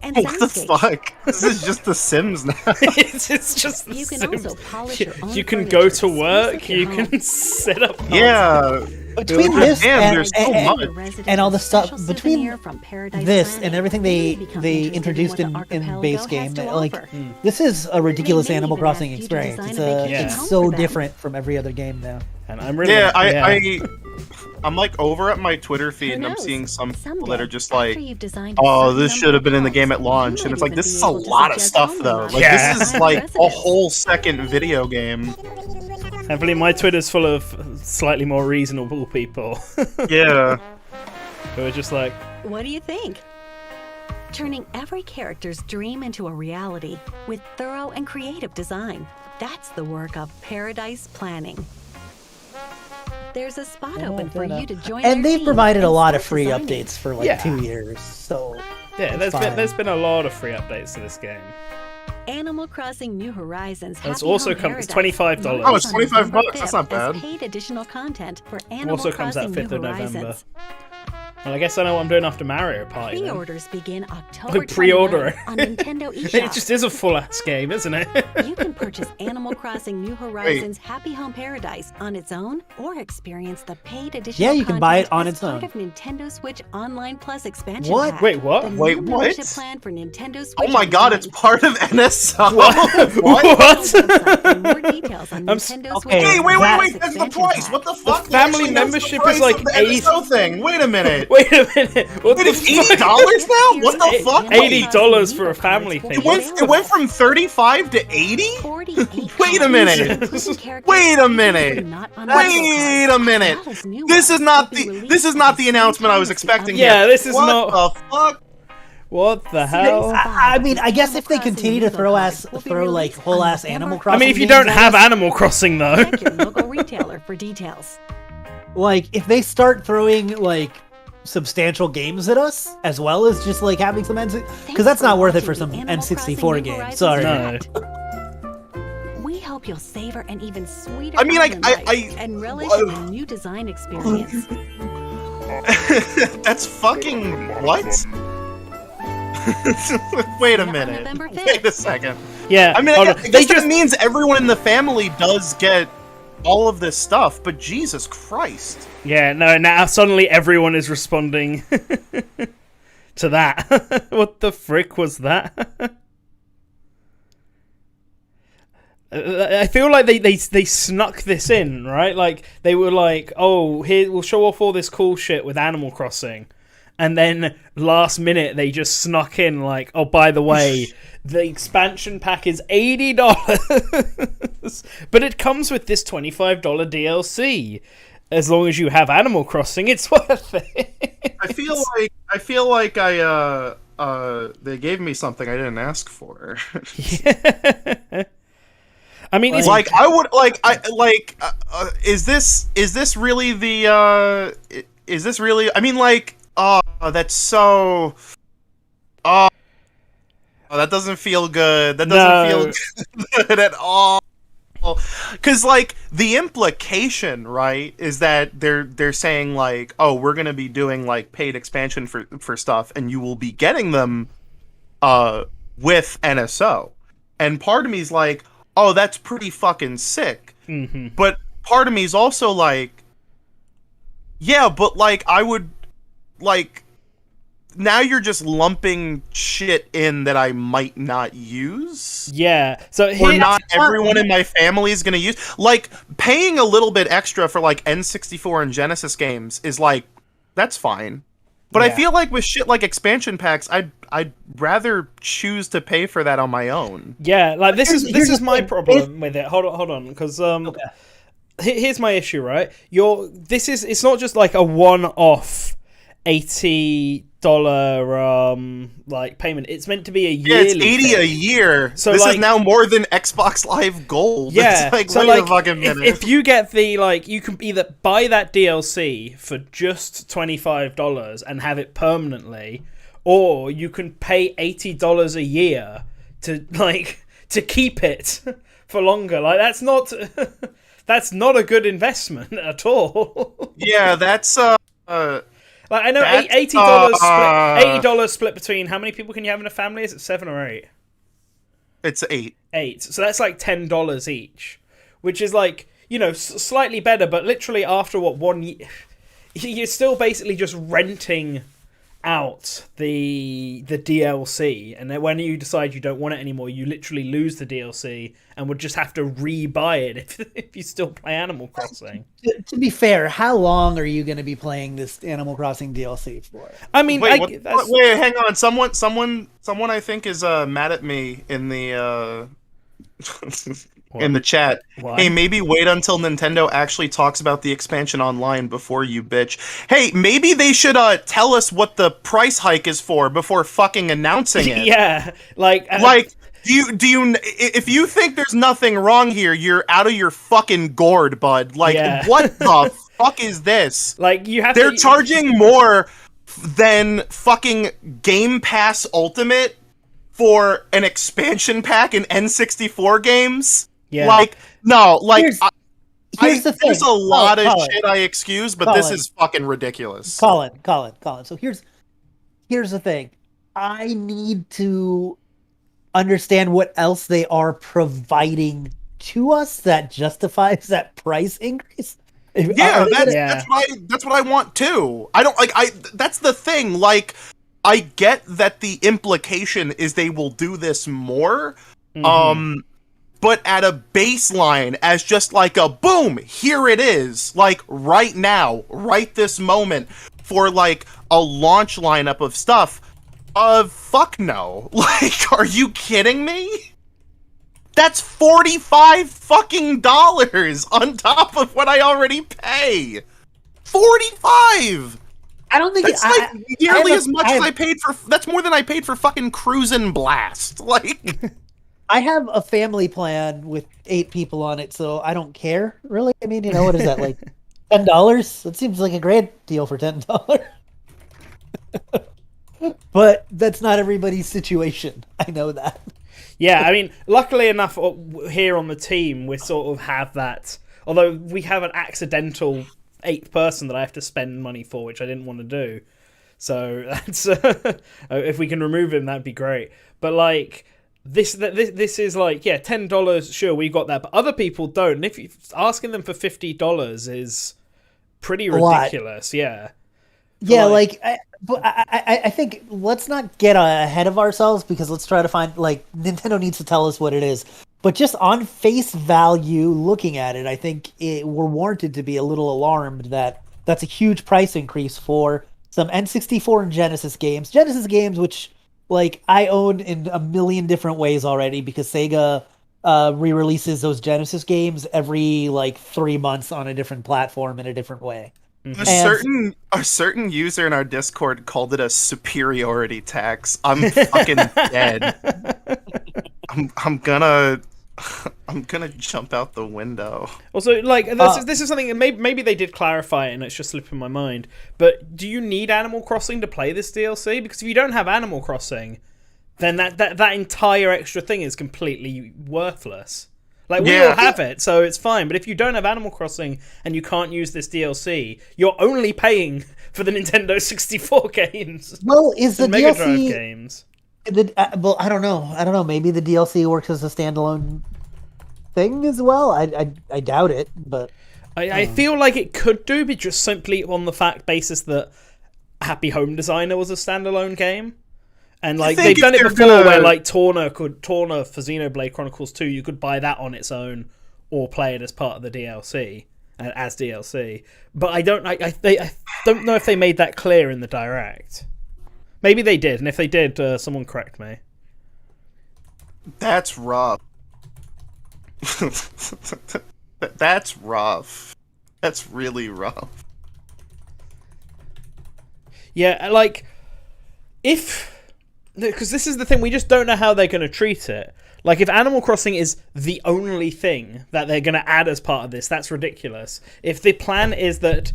and What the soundscapes. fuck? This is just The Sims now. it's just the You can Sims. also polish your own You can go furniture to work, exclusive to you your can home. set up Yeah. Between God this damn, and, there's so and- much. Your residents and all the a stuff special between souvenir from Paradise this Planning. and everything They they become they interested introduced in what the in archipelago base has game, to like offer. this is a ridiculous They may Animal even Crossing ask you to experience. design a vacation Yeah. It's home so for them. different from every other game now. And I'm really Yeah, I'm like over at my Twitter feed and I'm knows? seeing some people Someday, that are just after like, you've designed a oh, certain this number should have of been in the homes, game at you launch, and might it's like even this be is a able to lot of suggest stuff home though. remodels Like Yeah. this is and like a residents. whole second video game. Thankfully, my Twitter's full of slightly more reasonable people Yeah. who are just like, What do you think? Turning every character's dream into a reality with thorough and creative design. That's the work of Paradise Planning. There's a spot open for you to join And their they've team provided a and lot of start free designing. updates for like Yeah. 2 years. So yeah, it's fine. there's been a lot of free updates to this game. Animal Crossing New Horizons And it's Happy also Home it's Paradise $25. launches Oh, it's on $25. November That's not 5th as bad. paid additional content for Animal Also comes out Crossing 5th New of November. Horizons. Well, I guess I know what I'm doing after Mario Party. then. Pre-orders begin October Pre-order 29th on Nintendo It eShop. just is a full-ass game, isn't it? You can purchase Animal Crossing New Horizons Happy Home Paradise on its own or experience the paid additional Yeah, you can buy it content on as its part own. of Nintendo Switch Online Plus expansion What? pack. Wait, what? The Wait, new what? membership plan for Nintendo Switch Oh my god, it's Online. part of NSO. What? Website for more details on I'm s- Nintendo Switch Okay, Hey, wait, Online wait, Plus that's the expansion price. pack. What the fuck? family Actually, that's the membership price is like of the $80 NSO thing. Wait a minute. Wait a minute. What the It's fuck? $80 now? What the fuck? $80 for a family thing. It went from 35 to 80? 48 Wait a minute. including characters Wait a previously minute. not on Wait Nintendo a minute. That is new This is ones not will be the released this is at not the the same announcement I time was as the expecting other- Yeah, here. this is what not- the fuck? What the hell? I mean, I guess if they Animal continue to Crossing throw Legal Cards will be like released whole on ass November Animal 5th. Crossing. I mean, if you games don't at have us, Animal Crossing, though. Check your local retailer for details. like if they start throwing like substantial games at us as well as just like having some N64, because that's not worth it for some N64 game. Sorry. No. We hope you'll savor an even sweeter I mean, island I- life and relish in the new design experience. That's fucking what? Wait a On minute. November 5th. Wait a second. Yeah. I mean, hold I on. guess, They that just means everyone in the family does get all of this stuff, but Jesus Christ. Yeah, no, now suddenly everyone is responding to that. What the frick was that? I feel like they snuck this in, right? Like, they were like, oh, here, we'll show off all this cool shit with Animal Crossing. And then last minute, they just snuck in, like, oh, by the way, the expansion pack is $80. But it comes with this $25 DLC. As long as you have Animal Crossing, it's worth it. I feel like they gave me something I didn't ask for. I mean, it's Like I would is this really the is this really, I mean, like, oh, that's so, oh, that doesn't feel good. That doesn't feel good at all. Because, like, the implication, right, is that they're saying, like, oh, we're gonna be doing, like, paid expansion for stuff, and you will be getting them with NSO. And part of me is like, oh, that's pretty fucking sick. Mm-hmm. But part of me is also like, yeah, but, like, I would, like, now you're just lumping shit in that I might not use. Yeah. So Or here, not everyone in my family is going to use. Like, paying a little bit extra for, like, N64 and Genesis games is, like, that's fine. But I Yeah. feel like with shit like expansion packs, I'd rather choose to pay for that on my own. yeah, like this Here's is the my thing. problem with it. Hold on, because here's my issue, right? It's not just like a one-off $80 like payment. It's meant to be a Yeah, yearly. it's 80 a thing. year. So, this like- is now more than Xbox Live Gold. Yeah, It's like, so wait like, a fucking minute. if you get the, like, you can either buy that DLC for just $25 and have it permanently, or you can pay $80 a year to, like, to keep it for longer. Like, that's not a good investment at all. Yeah, that's Like, I know That's, $80 split between how many people can you have in a family? Is it 7 or 8? it's 8. 8. So that's like $10 each, which is like, you know, slightly better, but literally after 1 year, you're still basically just renting out the DLC, and then when you decide you don't want it anymore, you literally lose the DLC and would just have to re-buy it if you still play Animal Crossing. To be fair, how long are you going to be playing this Animal Crossing DLC for? I mean, wait, wait, hang on. Someone, I think is mad at me in the in the chat. Why? Hey, maybe wait until Nintendo actually talks about the expansion online before you bitch. Hey, maybe they should tell us what the price hike is for before fucking announcing it. Yeah, like do you if you think there's nothing wrong here, you're out of your fucking gourd, bud. Like, what the fuck is this? Like, they're charging more than fucking Game Pass Ultimate for an expansion pack in N64 games. Yeah. Like, no, like, here's the thing. There's a lot of shit I excuse, but this is fucking ridiculous. Colin. So here's the thing. I need to understand what else they are providing to us that justifies that price increase. Yeah, that's what I want too. I don't like that's the thing. Like, I get that the implication is they will do this more. But at a baseline, as just like a boom, here it is, like right now, right this moment, for like a launch lineup of stuff. Fuck no. Like, are you kidding me? That's $45 fucking dollars on top of what I already pay. 45. I don't think that's nearly as much as I paid for. That's more than I paid for fucking Cruisin' Blast. Like. I have a family plan with 8 people on it, so I don't care, really. I mean, what is that, like $10? It seems like a great deal for $10. But that's not everybody's situation. I know that. Yeah, I mean, luckily enough, here on the team, we sort of have that. Although we have an accidental 8th person that I have to spend money for, which I didn't want to do. So that's if we can remove him, that'd be great. But like. This is like, yeah, $10, sure, we got that, but other people don't. And if you asking them for $50 is pretty ridiculous, yeah. Yeah, I think let's not get ahead of ourselves, because let's try to find, like, Nintendo needs to tell us what it is. But just on face value, looking at it, I think we're warranted to be a little alarmed that that's a huge price increase for some N64 and Genesis games. Genesis games, which... like, I own in a million different ways already, because Sega re-releases those Genesis games every, 3 months on a different platform in a different way. Mm-hmm. A certain user in our Discord called it a superiority tax. I'm fucking dead. I'm gonna jump out the window. Also, like, this is something that maybe they did clarify it and it's just slipping my mind. But do you need Animal Crossing to play this DLC? Because if you don't have Animal Crossing, then that entire extra thing is completely worthless. Like, we all have it, so it's fine. But if you don't have Animal Crossing and you can't use this DLC, you're only paying for the Nintendo 64 games. Well, is the Mega DLC... Drive games. Well, I don't know. Maybe the DLC works as a standalone thing as well. I doubt it, but I feel like it could do, but just simply on the basis that Happy Home Designer was a standalone game, and like they've done it before, where like Torna for Xenoblade Chronicles 2, you could buy that on its own or play it as part of the DLC as DLC. But I don't know if they made that clear in the direct. Maybe they did, and if they did, someone correct me. That's rough. That's rough. That's really rough. Yeah, like, because this is the thing, we just don't know how they're going to treat it. Like, if Animal Crossing is the only thing that they're going to add as part of this, that's ridiculous. If the plan is that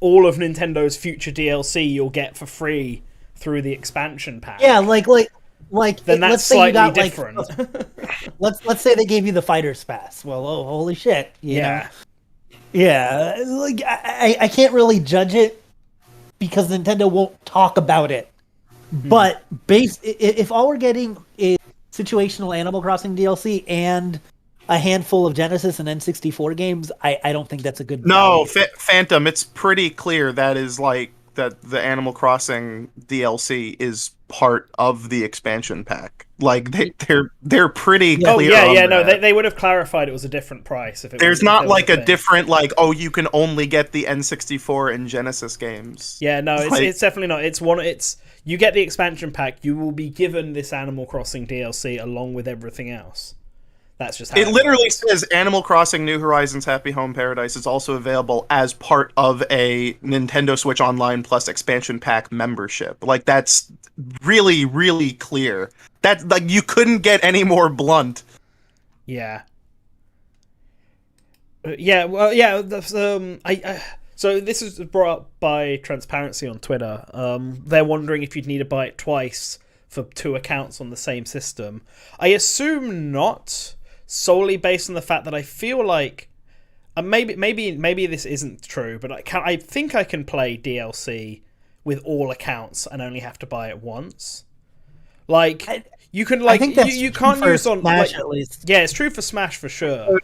all of Nintendo's future DLC you'll get for free through the expansion pack. Yeah, like then that's slightly different. Let's say they gave you the Fighter's Pass. Well, oh, holy shit! You know? Yeah. Like, I can't really judge it because Nintendo won't talk about it. But if all we're getting is situational Animal Crossing DLC and a handful of Genesis and N64 games, I don't think that's a good. No, Phantom. It's pretty clear that that the Animal Crossing DLC is part of the expansion pack. Like they're pretty clear. Oh yeah, on yeah. that. No, they would have clarified it was a different price if it. There's was, not if like was a different like, oh, you can only get the N64 and Genesis games. Yeah, no, Like- it's definitely not. It's you get the expansion pack. You will be given this Animal Crossing DLC along with everything else. That's just how It literally works. says Animal Crossing New Horizons Happy Home Paradise is also available as part of a Nintendo Switch Online Plus expansion pack membership. Like, that's really, really clear. That, like, you couldn't get any more blunt. Yeah. Yeah, well, yeah. That's, so this is brought up by Transparency on Twitter. They're wondering if you'd need to buy it twice for 2 accounts on the same system. I assume not, solely based on the fact that I feel like maybe this isn't true, but I think I can play DLC with all accounts and only have to buy it once. Like you can like you can't use on Smash, like, at least. yeah, it's true for Smash for sure.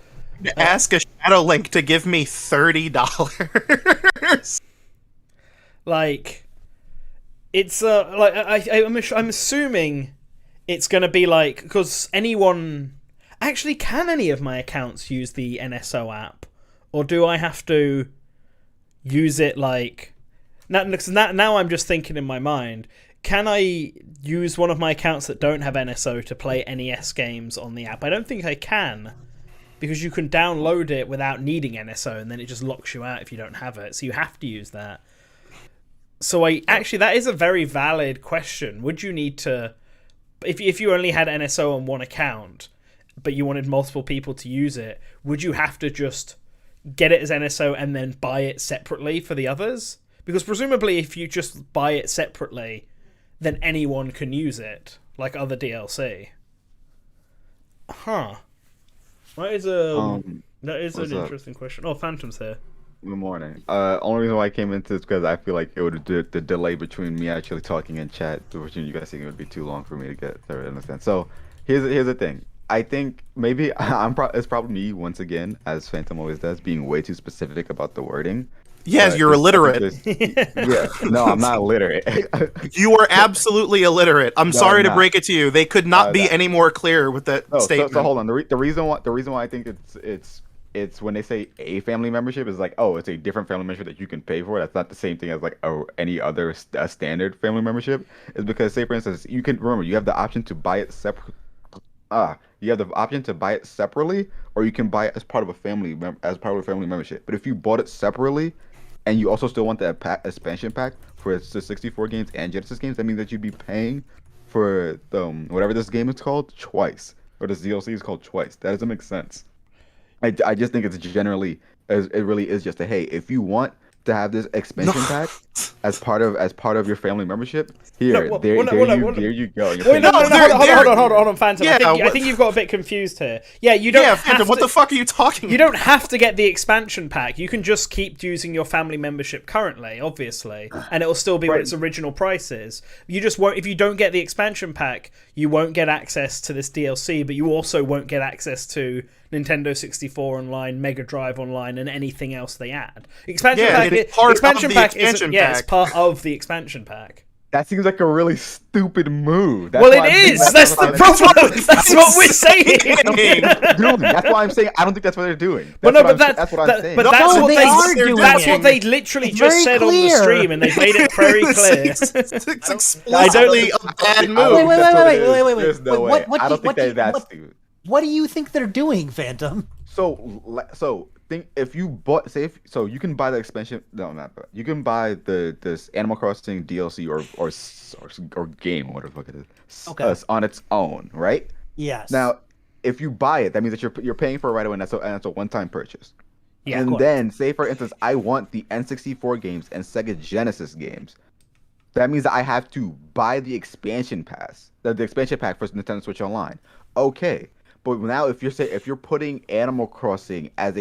Ask a Shadow Link to give me $30. Like it's like I'm assuming it's gonna be like, because anyone actually, can any of my accounts use the NSO app, or do I have to use it like now I'm just thinking in my mind, can I use one of my accounts that don't have NSO to play NES games on the app? I don't think I can, because you can download it without needing NSO and then it just locks you out if you don't have it, so you have to use that. So that is a very valid question. Would you need to, if you only had NSO on one account but you wanted multiple people to use it, would you have to just get it as NSO and then buy it separately for the others? Because presumably if you just buy it separately, then anyone can use it, like other DLC. Huh. That is an interesting question. Oh, Phantom's here. Good morning. Only reason why I came into this because I feel like it would the delay between me actually talking and chat between you guys thinking it would be too long for me to get to understand. So here's the thing. I think maybe it's probably me once again, as Phantom always does, being way too specific about the wording. Yes, you're illiterate. Yeah, no, I'm not illiterate. You are absolutely illiterate. I'm sorry to break it to you. They could not be any more clear with that statement. So hold on. The reason why I think it's when they say a family membership is like, oh, it's a different family membership that you can pay for. That's not the same thing as like any other standard family membership. Is because, say for instance, you have the option to buy it separate. You have the option to buy it separately, or you can buy it as part of a family membership. But if you bought it separately, and you also still want the expansion pack for the 64 games and Genesis games, that means that you'd be paying for the whatever this game is called twice, or this DLC is called twice. That doesn't make sense. I just think it's generally, it really is just a, hey, if you want to have this expansion pack as part of your family membership, there you go. Hold on, Phantom. Yeah, I think you've got a bit confused here. Yeah, you don't. Yeah, Phantom, what the fuck are you talking about? You don't have to get the expansion pack. You can just keep using your family membership currently, obviously, and it will still be what its original price is. You just won't. If you don't get the expansion pack, you won't get access to this DLC, but you also won't get access to Nintendo 64 Online, Mega Drive Online, and anything else they add. Expansion pack is part of the expansion pack. That seems like a really stupid move. Well, it is. That's the problem. That's what we're saying. Dude, that's why I'm saying I don't think that's what they're doing. That's what I'm saying. But that's what they literally just said on the stream, and they made it very clear. It's explicitly a bad move. Wait. There's no way. I don't think that's stupid. What do you think they're doing, Phantom? So think if you bought, so you can buy the expansion. No, not you can buy this Animal Crossing DLC or game, whatever the fuck it is. Okay. On its own, right? Yes. Now, if you buy it, that means that you're paying for it right away, and that's a one-time purchase. Yeah. And then, say for instance, I want the N64 games and Sega Genesis games. That means that I have to buy the expansion pass, the expansion pack for Nintendo Switch Online. Okay. But now, if you're putting Animal Crossing as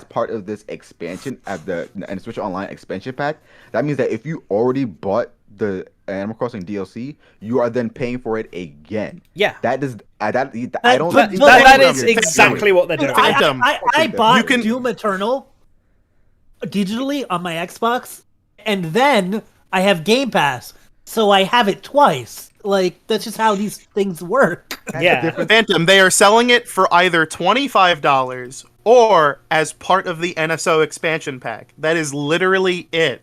part of this expansion at the Switch Online expansion pack, that means that if you already bought the Animal Crossing DLC, you are then paying for it again. Yeah, that is that is exactly what they're doing. I bought Doom Eternal digitally on my Xbox, and then I have Game Pass, so I have it twice. Like, that's just how these things work. Yeah. Phantom, they are selling it for either $25 or as part of the NSO expansion pack. That is literally it.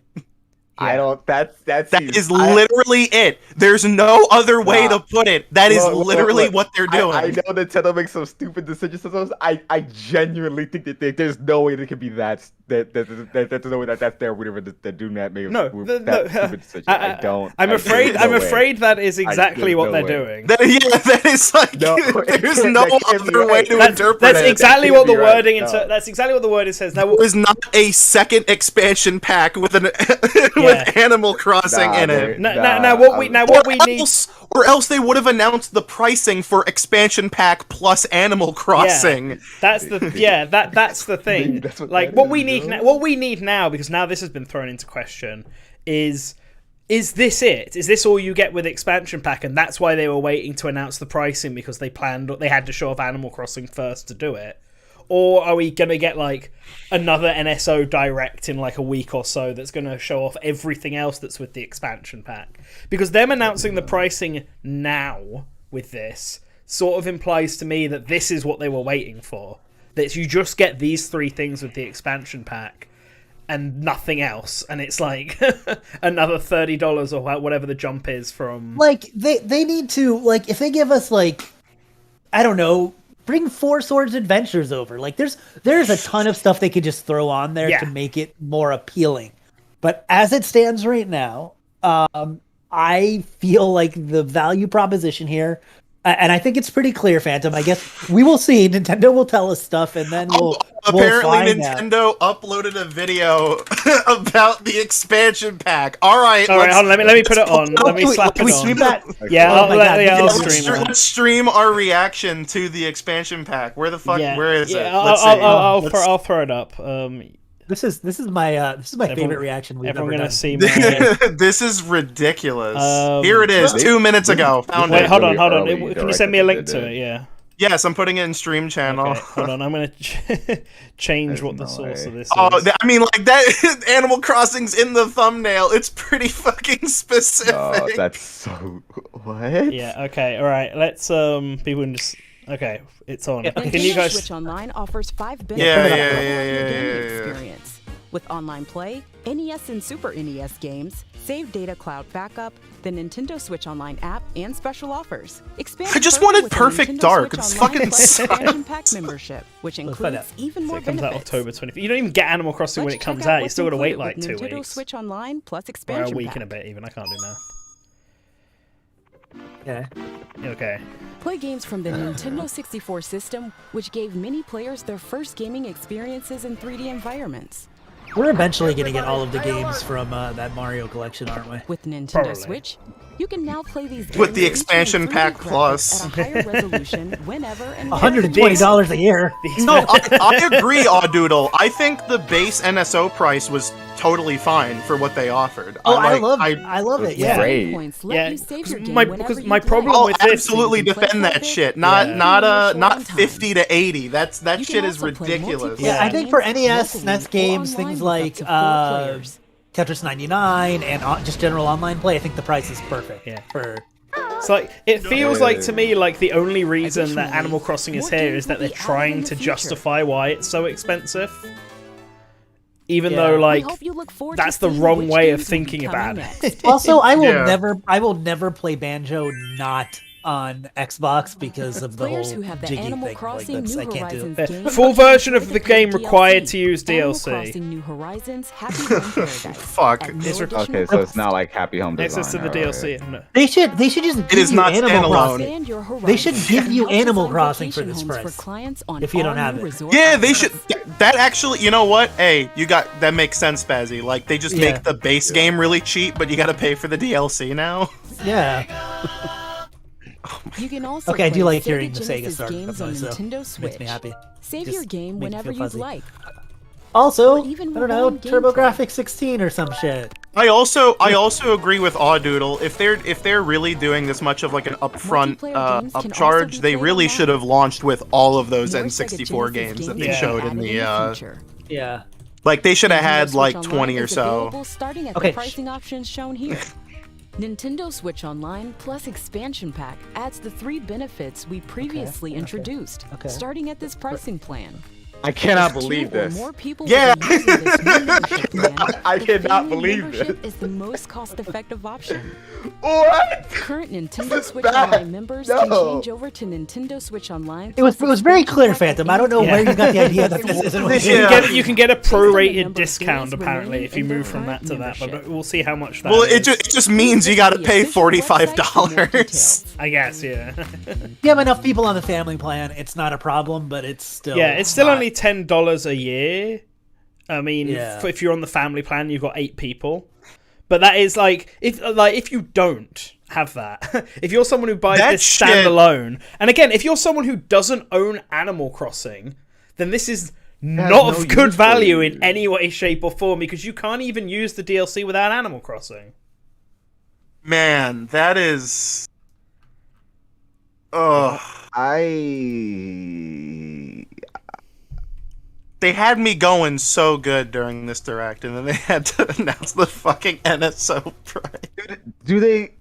I don't. That is literally it. There's no other way to put it. That is literally what they're doing. I know Nintendo makes some stupid decisions sometimes. I genuinely think that there's no way that it could be that there's no way that's their whatever that do not make that stupid decision. I don't. I'm afraid that is exactly what they're doing. That is like there's no other way to interpret that's it. Exactly what the wording. That's exactly what the wording says. Now, there's not a second expansion pack with an with Animal Crossing in it. Now what we need. Or else they would have announced the pricing for expansion pack plus Animal Crossing. Yeah, that's the thing. Like what we need now, because now this has been thrown into question, is this it? Is this all you get with expansion pack? And that's why they were waiting to announce the pricing, because they had to show off Animal Crossing first to do it. Or are we going to get like another NSO Direct in like a week or so that's going to show off everything else that's with the expansion pack? Because them announcing the pricing now with this sort of implies to me that this is what they were waiting for. That you just get these 3 things with the expansion pack and nothing else. And it's like another $30 or whatever the jump is from... Like, they need to, like, if they give us, like, I don't know... Bring Four Swords Adventures over. Like, there's a ton of stuff they could just throw on there to make it more appealing. But as it stands right now, I feel like the value proposition here, and I think it's pretty clear, Phantom. I guess we will see. Nintendo will tell us stuff, and then we'll apparently we'll Nintendo uploaded a video about the expansion pack. All right, hold on, let me put it on. Let me slap it on. Stream that? Yeah, I'll stream it. Let's stream our reaction to the expansion pack. Where the fuck? Where is it? Let's see. I'll throw it up. This is my favorite reaction we've ever done. See this is ridiculous. Here it is, 2 minutes ago. Wait, hold on. Can you send me a link to it? Yeah. Yes, I'm putting it in stream channel. Okay, hold on, I'm gonna change what the source of this is. I mean, like that Animal Crossing's in the thumbnail. It's pretty fucking specific. Oh, that's so what? Yeah. Okay. All right. Let's people can just. Okay, it's on. Can you guys? Switch Online offers 5 benefits experience. With online play, NES and Super NES games, save data cloud backup, the Nintendo Switch Online app, and special offers. I just wanted Perfect Dark. It's fucking expansion pack membership, which includes even more benefits. It comes out October 25th. You don't even get Animal Crossing when it comes out. You still got to wait like 2 weeks. Nintendo Switch Online plus expansion pack. Or a week pack. and a bit even. I can't do math. Yeah. Okay. Play games from the Nintendo 64 system, which gave many players their first gaming experiences in 3D environments. We're eventually going to get all of the games from that Mario collection, aren't we? With Nintendo Switch, you can now play these games with the expansion pack plus at a higher resolution whenever and $120 a year. No, I agree, Awdoodle. I think the base NSO price was totally fine for what they offered. I love it. Yeah. Great. My problem with this, absolutely defend that shit. Not 50 to 80. That shit is ridiculous. Yeah, I think for NES, SNES games, things like Tetris 99 and just general online play, I think the price is perfect. Yeah. It's like it feels like to me like the only reason that Animal Crossing is here is that they're trying to justify why it's so expensive. Even though like that's the wrong way of thinking about it. Also, I will never play Banjo not on Xbox because of the whole jiggy thing. Like, I can't do it. Full version of the game required to use DLC. New Horizons, Happy Home Paradise. Fuck. Okay, so it's not like Happy Home Design. Access to the DLC. No. They should just give you Animal Crossing. They should give you Animal Crossing for this price if you don't have it. Yeah, they should. That actually, you know what? Hey, that makes sense, Spazzy. Like they just make the base game really cheap, but you got to pay for the DLC now. Yeah. You can also I do like hearing the Sega start games on Nintendo Switch. Makes me happy. Save your game whenever you'd like. Also, I don't know, TurboGrafx 16 or some shit. I also agree with Awdoodle. If they're really doing this much of like an upfront upcharge, they really should have launched with all of those N64 games that they showed in the Yeah. Like they should have Nintendo had Switch like Online 20 or is so. available starting at Okay, the pricing options shown here. Nintendo Switch Online plus Expansion Pack adds the 3 benefits we previously introduced, okay. starting at this pricing plan. I cannot If 2 believe or this. more people Yeah. will be using this new membership plan, I the cannot family believe membership this. is the most cost-effective option. What? Current Nintendo This is Switch bad. Online members can No. change over to Nintendo Switch Online. It was very Expansion clear, Pack Phantom. at I don't know any where time. you got the idea that this isn't what Yeah. You can get a Based on the prorated number of discount days apparently remaining if you in their move from that current to that, but membership. we'll see how much that Well, is. it just means you got to The pay official website for more $45. details. I guess, yeah. If you have enough people on the family plan, it's not a problem, but it's still Yeah, it's still not- only $10 a year. I mean, Yeah. if you're on the family plan, you've got 8 people. But that is if you don't have that, if you're someone who buys That this shit- standalone, and again, if you're someone who doesn't own Animal Crossing, then this is not no of good use for value you. in any way, shape, or form because you can't even use the DLC without Animal Crossing. Man, that is. Ugh. They had me going so good during this direct, and then they had to announce the fucking NSO price. Do they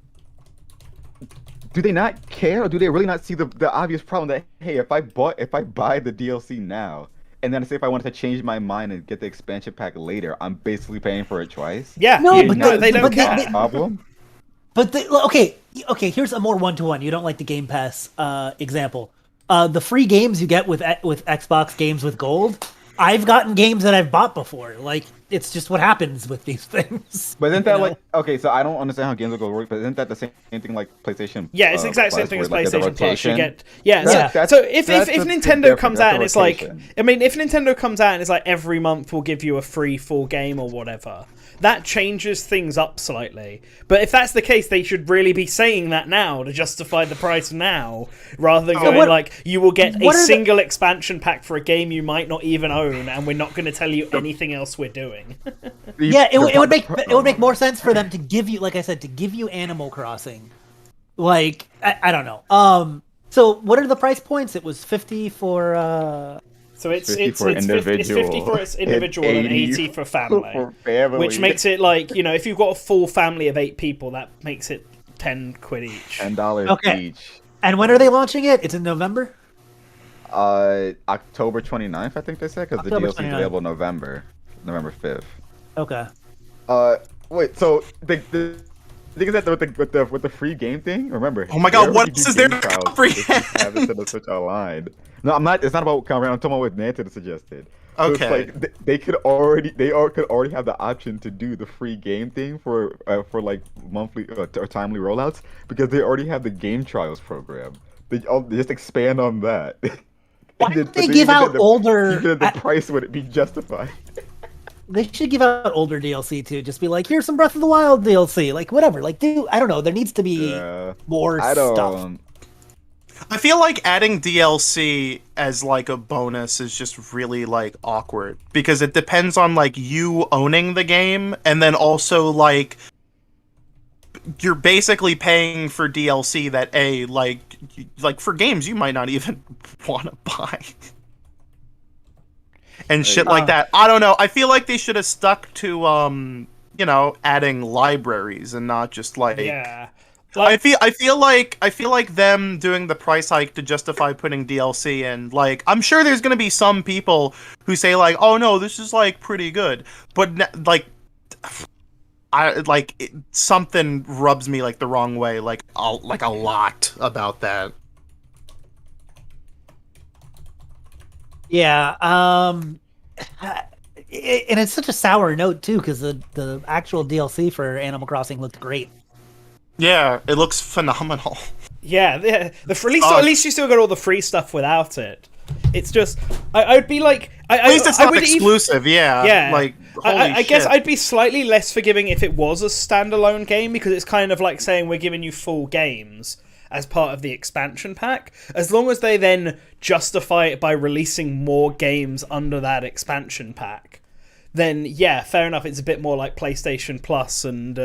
not care, or do they really not see the obvious problem that, hey, if I buy the DLC now, and then say if I wanted to change my mind and get the expansion pack later, I'm basically paying for it twice? Yeah, No, you- but no, the- they don't but care. they- Problem? But okay, here's a more one-to-one. You don't like the Game Pass example. The free games you get with Xbox games with gold. I've gotten games that I've bought before. Like, it's just what happens with these things. But isn't you that know? like, okay, so I don't understand how games will go work, but isn't that the same thing like PlayStation? Yeah, it's the exact same Plus, thing as where, like, there's a PlayStation Plus. You rotation? get yeah. Yeah. So if That's the Nintendo difference. comes That's out the and it's like, rotation. I mean, if Nintendo comes out and it's like every month we'll give you a free full game or whatever, that changes things up slightly. But if that's the case, they should really be saying that now to justify the price now, rather than going what- like you will get a what are the- single expansion pack for a game you might not even own, and we're not going to tell you anything else we're doing. Yeah, it would make more sense for them to give you, like I said, to give you Animal Crossing. Like, I don't know. So what are the price points? It was 50 for So it's 50 it's for it's 50 for its individual and 80 for family. for family. Which makes it like, you know, if you've got a full family of 8 people, that makes it 10 quid each. $10 Okay. each. And when are they launching it? It's in November? October 29th, I think they said, because the October DLC is 29th. available November 5th. Okay. Wait, so the thing is that with the free game thing, remember? Oh my God, they what already do else is there game to trials comprehend? if you have it to the Switch Online. No, I'm not. It's not about comprehend. I'm talking about what Nanten suggested. So Okay. It's like they could already have the option to do the free game thing for like monthly or timely rollouts because they already have the game trials program. They just expand on that. Why don't they give out older? Even at the price would it be justified? They should give out older DLC too. Just be like, here's some Breath of the Wild DLC, like whatever. Like, dude, I don't know. There needs to be more I stuff. don't. I feel like adding DLC as like a bonus is just really like awkward because it depends on like you owning the game and then also like you're basically paying for DLC that like for games you might not even want to buy. And shit like that. I don't know. I feel like they should have stuck to you know, adding libraries and not just like Yeah. I feel like them doing the price hike to justify putting DLC in. Like, I'm sure there's gonna be some people who say like, "Oh no, this is like pretty good," but something rubs me like the wrong way, like a lot about that. Yeah. And it's such a sour note too, because the actual DLC for Animal Crossing looked great. Yeah, it looks phenomenal. Yeah, at least you still got all the free stuff without it. It's just I would be like At least it's not would exclusive. Yeah, like I guess shit. I'd be slightly less forgiving if it was a standalone game because it's kind of like saying we're giving you full games as part of the expansion pack. As long as they then justify it by releasing more games under that expansion pack, then yeah, fair enough. It's a bit more like PlayStation Plus and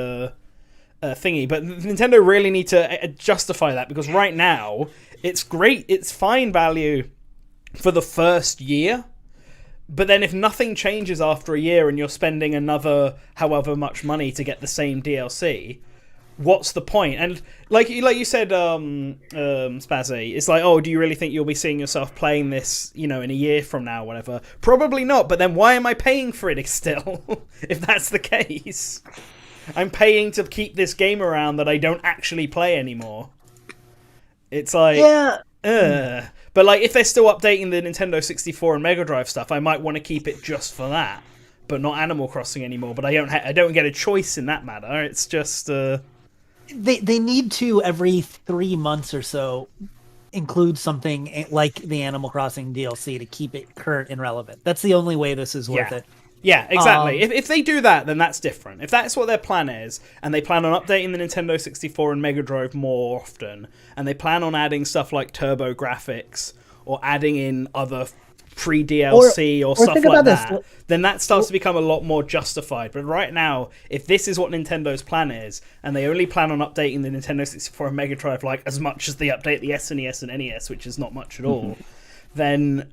thingy. But Nintendo really need to justify that because right now it's great. It's fine value for the first year. But then if nothing changes after a year and you're spending another however much money to get the same DLC, what's the point? And like you said, Spazzy, it's like, oh, do you really think you'll be seeing yourself playing this, in a year from now, whatever? Probably not, but then why am I paying for it still, if that's the case? I'm paying to keep this game around that I don't actually play anymore. It's like... Yeah. But like, if they're still updating the Nintendo 64 and Mega Drive stuff, I might want to keep it just for that, but not Animal Crossing anymore. But I don't get a choice in that matter. It's just they need to every 3 months or so include something like the Animal Crossing DLC to keep it current and relevant. That's the only way this is worth it. Yeah, exactly. If they do that, then that's different. If that's what their plan is, and they plan on updating the Nintendo 64 and Mega Drive more often, and they plan on adding stuff like turbo graphics, or adding in other pre-DLC or stuff like that, then that starts to become a lot more justified. But right now, if this is what Nintendo's plan is, and they only plan on updating the Nintendo 64 and Mega Drive like as much as they update the SNES and NES, which is not much at all, then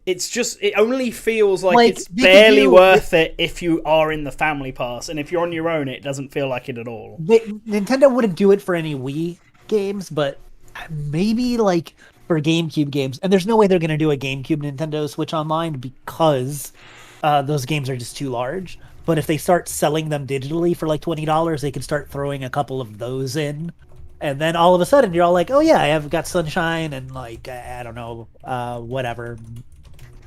it only feels like it's barely worth it if you are in the family pass, and if you're on your own, it doesn't feel like it at all. Nintendo wouldn't do it for any Wii games, but maybe like for GameCube games. And there's no way they're going to do a GameCube Nintendo Switch Online because those games are just too large. But if they start selling them digitally for like $20, they can start throwing a couple of those in. And then all of a sudden, you're all like, oh yeah, I have got Sunshine and like, I don't know, whatever.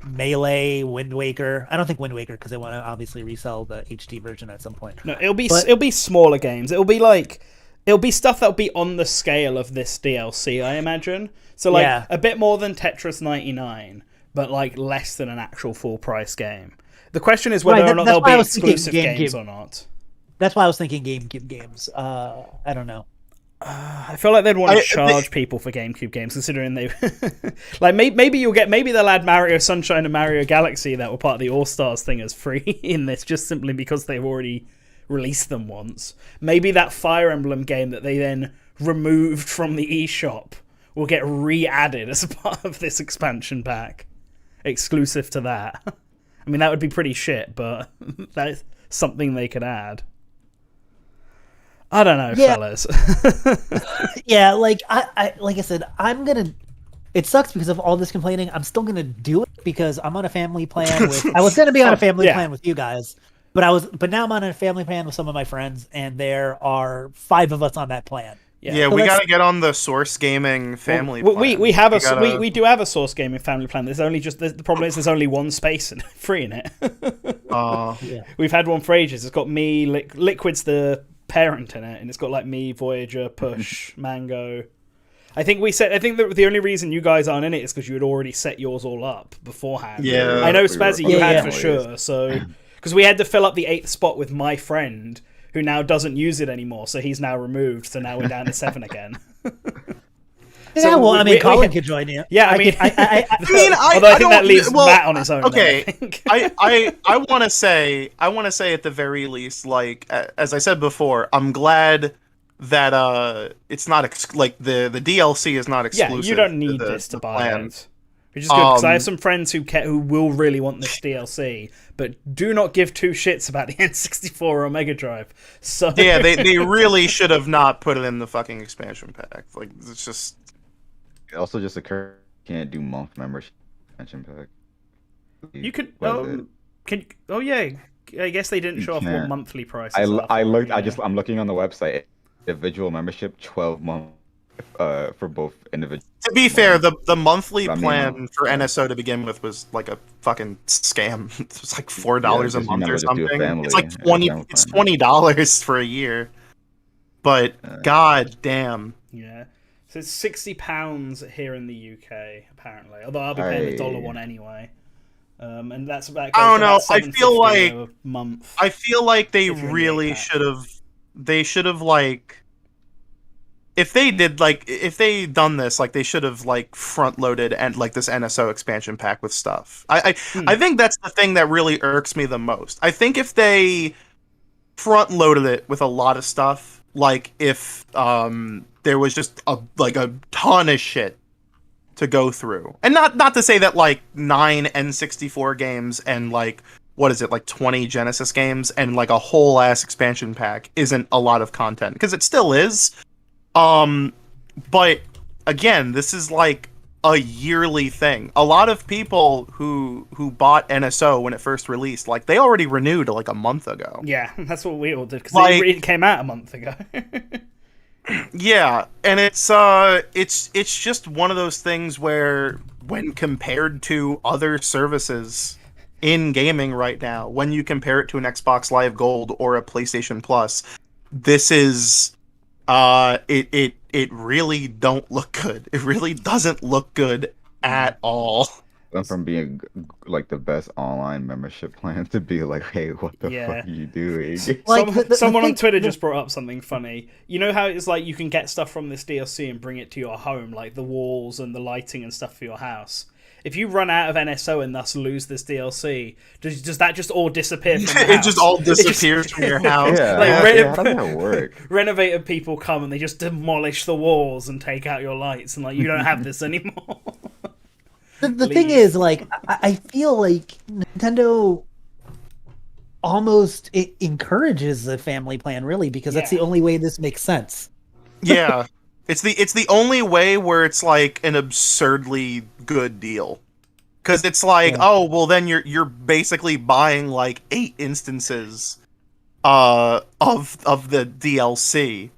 Melee, Wind Waker. I don't think Wind Waker because they want to obviously resell the HD version at some point. No, it'll be smaller games. It'll be stuff that'll be on the scale of this DLC, I imagine. So like a bit more than Tetris 99, but like less than an actual full price game. The question is whether or not they'll be exclusive games or not. That's why I was thinking GameCube games. I don't know. I feel like they'd want to charge people for GameCube games, considering they like maybe they'll add Mario Sunshine and Mario Galaxy that were part of the All Stars thing as free in this, just simply because they've already released them once. Maybe that Fire Emblem game that they then removed from the eShop will get re-added as a part of this expansion pack, exclusive to that. I mean, that would be pretty shit, but that's something they could add. I don't know, fellas. Yeah, like I said, it sucks because of all this complaining. I'm still gonna do it because I'm on a family plan with. I was gonna be on a family plan with you guys, but now I'm on a family plan with some of my friends, and there are 5 of us on that plan. Yeah, so we gotta get on the Source Gaming family plan. We do have a Source Gaming family plan. There's only the problem is there's only one space free in it. We've had one for ages. It's got me, Liquid's the parent in it, and it's got like me, Voyager, Push, Mango. I think that the only reason you guys aren't in it is because you had already set yours all up beforehand. Yeah, I know Spazzy, you had for sure. So because we had to fill up the 8th spot with my friend, who now doesn't use it anymore, so he's now removed. So now we're down to 7 again. Yeah, so well, Kawlun could join you. Yeah, I think that leaves Matt on his own. Okay, I want to say at the very least, like as I said before, I'm glad that it's not the DLC is not exclusive. Yeah, you don't need this to buy it. Which is good because I have some friends who will really want this DLC, but do not give 2 shits about the N64 or Mega Drive. So yeah, they really should have not put it in the fucking expansion pack. Like it's just. It also just occurred you can't do month membership expansion pack. You could. I guess they didn't show off what monthly prices. I'm looking on the website. Individual membership, 12 months for both individual. To be fair, the monthly plan for NSO to begin with was like a fucking scam. It was like $4 a month or something. It's like $20 for a year. But god damn. Yeah. So it's £60 here in the UK, apparently. Although I'll be paying the $1 anyway. And that's about. I don't know. I feel like a month. I feel like they really should have. They should have like. If they done this, like they should have like front loaded and like this NSO expansion pack with stuff. I think that's the thing that really irks me the most. I think if they front loaded it with a lot of stuff, like if there was just a ton of shit to go through. And not to say that like 9 N64 games and like what is it, like 20 Genesis games and like a whole ass expansion pack isn't a lot of content, because it still is. But again, this is like a yearly thing. A lot of people who bought NSO when it first released, like they already renewed like a month ago. Yeah, that's what we all did, because Like- it came out a month ago. Yeah, and it's just one of those things where when compared to other services in gaming right now, when you compare it to an Xbox Live Gold or a PlayStation Plus, this is it really don't look good. It really doesn't look good at all. Went from being like the best online membership plan to be like, hey, what the Yeah. fuck are you doing? Like, Someone on thing- Twitter just brought up something funny. You know how it's like you can get stuff from this DLC and bring it to your home, like the walls and the lighting and stuff for your house. If you run out of NSO and thus lose this DLC, does that just all disappear from your It house? just all disappears from your house. Yeah, Like, how does that work? Renovated people come and they just demolish the walls and take out your lights, and like you don't have this anymore. The thing is, like, I feel like Nintendo almost encourages the family plan, really, because that's Yeah. the only way this makes sense. Yeah. It's the only way where it's like an absurdly good deal. Cuz it's like, Yeah. oh, well then you're basically buying like 8 instances of the DLC.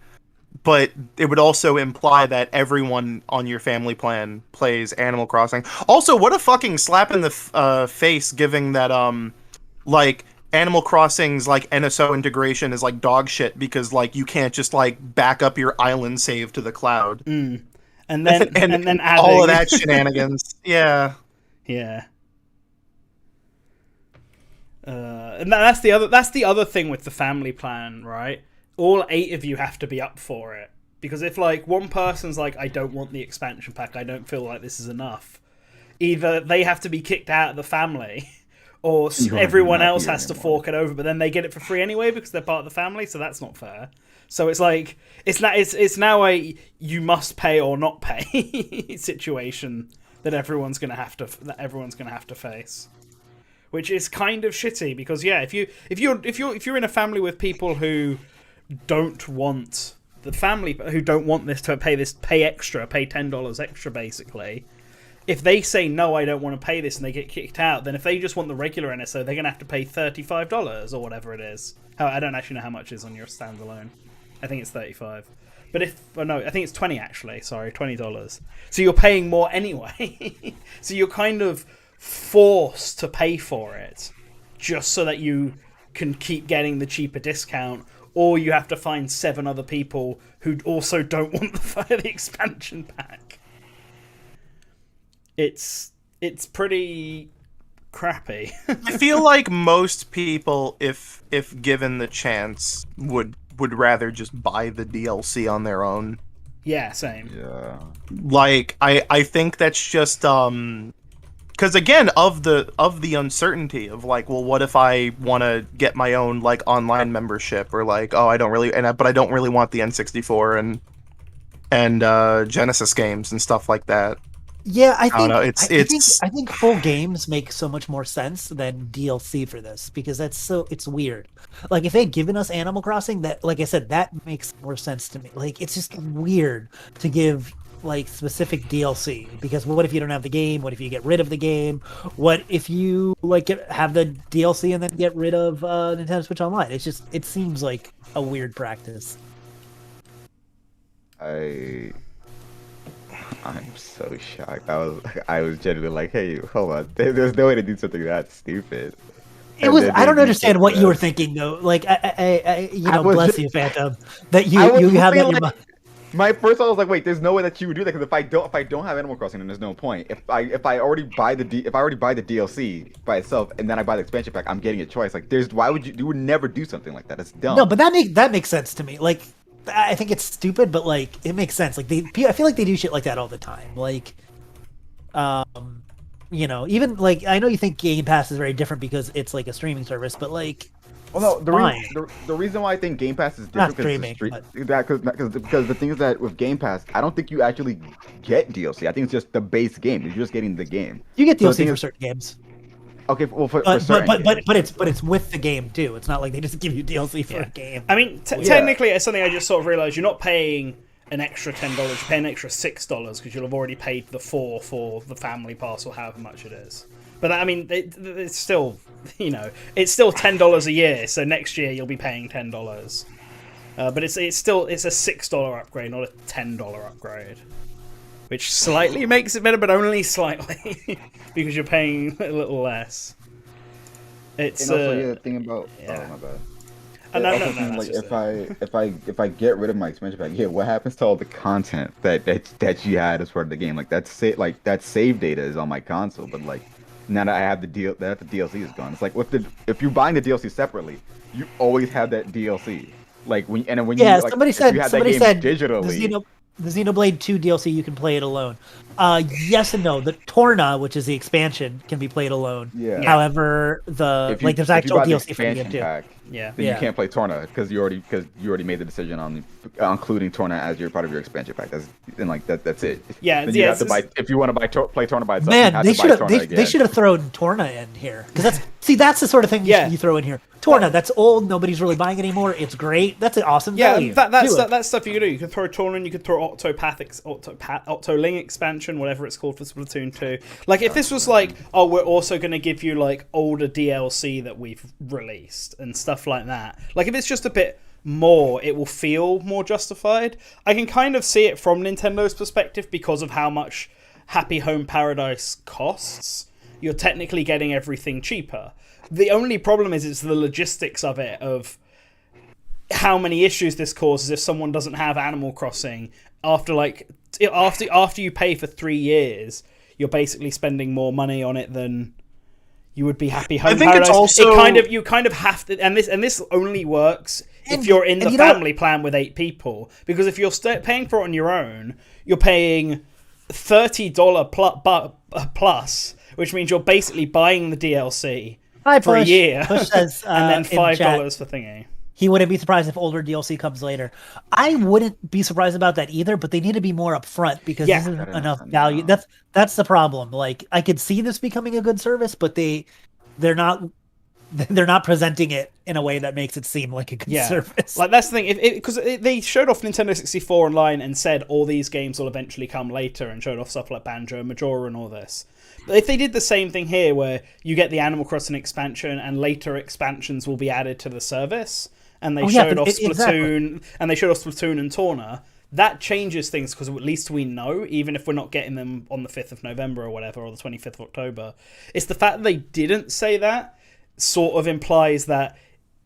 But it would also imply that everyone on your family plan plays Animal Crossing. Also, what a fucking slap in the face, giving that like Animal Crossing's like NSO integration is like dog shit, because like you can't just like back up your island save to the cloud. And then and then adding all of that shenanigans. Yeah. Yeah. And that's the other thing with the family plan, right? All 8 of you have to be up for it, because if like one person's like, I don't want the expansion pack, I don't feel like this is enough, either they have to be kicked out of the family, or everyone else has to fork it over, but then they get it for free anyway because they're part of the family, so that's not fair. So it's like it's now a you must pay or not pay situation that everyone's gonna have to face, which is kind of shitty, because yeah, if you're in a family with people who don't want this to pay extra, pay $10 extra basically. If they say no, I don't want to pay this, and they get kicked out, then if they just want the regular NSO, they're gonna have to pay $35 or whatever it is. I don't actually know how much it is on your standalone. I think it's $35. But I think it's $20 actually. Sorry, $20. So you're paying more anyway. So you're kind of forced to pay for it, just so that you can keep getting the cheaper discount, or you have to find 7 other people who also don't want the expansion pack. It's pretty crappy. I feel like most people, if given the chance, would rather just buy the DLC on their own. Yeah, same. Yeah. Like I think that's just because again of the uncertainty of like, well, what if I want to get my own like online membership, or like, oh, but I don't really want the N64 and Genesis games and stuff like that. Yeah, I don't know, think I think full games make so much more sense than DLC for this, because it's weird. Like if they'd given us Animal Crossing, that, like I said, that makes more sense to me. Like it's just weird to give like specific DLC, because what if you don't have the game? What if you get rid of the game? What if you like have the DLC and then get rid of Nintendo Switch Online? It seems like a weird practice. I'm so shocked. I was genuinely like, hey, hold on. There's no way to do something that stupid. It was. I don't understand what you were thinking though. Like, I bless you, Phantom, that you have that in your mind. My first thought was like, wait, there's no way that you would do that, because if I don't have Animal Crossing, then there's no point. If I already buy the DLC by itself and then I buy the expansion pack, I'm getting a choice. Like, why would you would never do something like that? It's dumb. No, but that makes sense to me. Like, I think it's stupid, but like it makes sense. Like I feel like they do shit like that all the time. Like, even like I know you think Game Pass is very different because it's like a streaming service, but like Well, no, fine. the reason why I think Game Pass is Not different streaming, because the thing is that with Game Pass, I don't think you actually get DLC. I think it's just the base game. You're just getting the game. You get So the DLC thing for is, certain games, okay, well for but certain games. it's with the game too. It's not like they just give you DLC for a game. I mean, technically, it's something I just sort of realised. You're not paying an extra $10. You're paying an extra $6 because you'll have already paid the $4 for the family pass or however much it is. But I mean, it's still, it's still $10 a year. So next year you'll be paying $10. But it's a $6 upgrade, not a $10 upgrade, which slightly makes it better, but only slightly because you're paying a little less. It's and also, the thing about yeah. oh my bad. No, Like if I get rid of my expansion pack, what happens to all the content that you had as part of the game? Like that save data is on my console, but like now that I have the DLC is gone. It's like if you're buying the DLC separately, you always have that DLC. Like when you like, somebody if you had said digitally. The Xenoblade 2 DLC, you can play it alone. Yes and no. The Torna, which is the expansion, can be played alone. Yeah. However, there's actual DLC for the game too. Pack, Yeah. then you can't play Torna because you already made the decision on including Torna as your part of your expansion pack. That's it. Yeah, then you have to buy if you want to play Torna by itself. Man, you have to buy Torna again. they should have thrown Torna in here because that's the sort of thing you throw in here. Torna, that's old. Nobody's really buying anymore. It's great. That's an awesome value. That's stuff you can do. You can throw Torna, you can throw Octoling expansion, whatever it's called for Splatoon 2. Like if this was like, oh, we're also going to give you like older DLC that we've released and stuff like that. Like if it's just a bit more, it will feel more justified. I can kind of see it from Nintendo's perspective because of how much Happy Home Paradise costs. You're technically getting everything cheaper. The only problem is it's the logistics of it, of how many issues this causes if someone doesn't have Animal Crossing after you pay for 3 years. You're basically spending more money on it than you would be Happy Home Paradise. It's also you kind of have to, and this only works if you're in the family plan with 8 people, because if you're paying for it on your own, you're paying $30 plus, which means you're basically buying the DLC for a year, says, and then $5 for thingy. He wouldn't be surprised if older DLC comes later. I wouldn't be surprised about that either, but they need to be more upfront because this isn't enough value. That's the problem. Like I could see this becoming a good service, but they're not presenting it in a way that makes it seem like a good service. Like that's the thing, because they showed off Nintendo 64 Online and said all these games will eventually come later, and showed off stuff like Banjo and Majora and all this. But if they did the same thing here, where you get the Animal Crossing expansion and later expansions will be added to the service, and they showed off Splatoon, and they showed off Splatoon and Torna, that changes things because at least we know, even if we're not getting them on the 5th of November or whatever, or the 25th of October. It's the fact that they didn't say that sort of implies that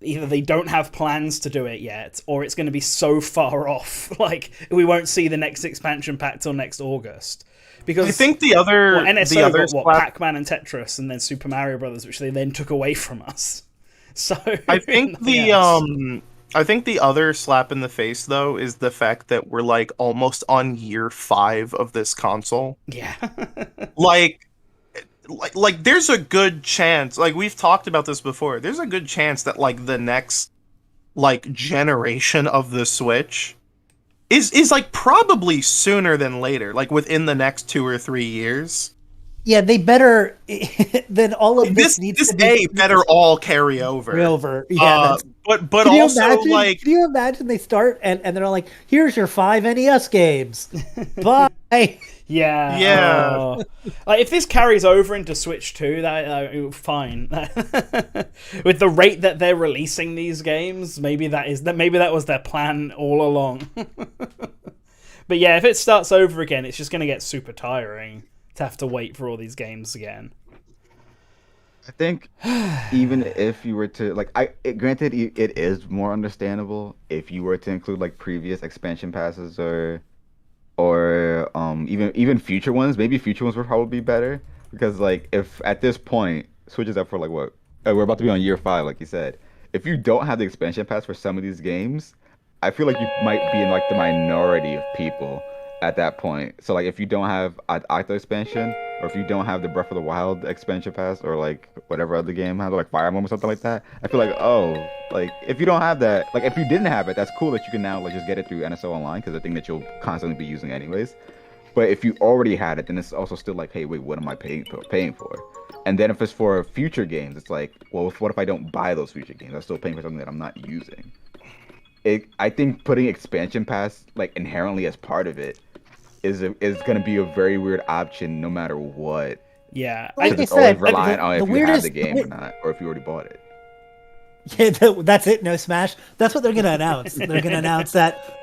either they don't have plans to do it yet, or it's going to be so far off, like we won't see the next expansion pack till next August. Because I think NSO got Pac-Man and Tetris, and then Super Mario Brothers, which they then took away from us. So I think I think the other slap in the face though is the fact that we're like almost on year 5 of this console. Yeah. like there's a good chance, like we've talked about this before, there's a good chance that like the next like generation of the Switch is like probably sooner than later, like within the next 2 or 3 years. Yeah, they better then all of this needs to be better all carry over. Yeah, but also like, can you imagine they start and they're all like, here's your 5 NES games. Bye. Yeah. Like if this carries over into Switch 2, that fine. With the rate that they're releasing these games, maybe that was their plan all along. But yeah, if it starts over again, it's just going to get super tiring to have to wait for all these games again. I think even if you were to granted it is more understandable if you were to include like previous expansion passes or even future ones. Maybe future ones would probably be better, because like if at this point Switch is up for like what we're about to be on year 5, like you said. If you don't have the expansion pass for some of these games, I feel like you might be in like the minority of people at that point. So like if you don't have Octo expansion, or if you don't have the Breath of the Wild expansion pass, or like whatever other game has, like Fire Emblem or something like that, I feel like, oh, like if you don't have that, like if you didn't have it, that's cool that you can now like just get it through NSO Online, because the thing that you'll constantly be using anyways. But if you already had it, then it's also still like, hey, wait, what am I paying for? And then if it's for future games, it's like, well, what if I don't buy those future games? I'm still paying for something that I'm not using. I think putting expansion pass like inherently as part of it is going to be a very weird option no matter what. Yeah, Because it's always reliant on if you have the game or not, or if you already bought it. Yeah, that's it. No Smash. That's what they're going to announce. They're going to announce that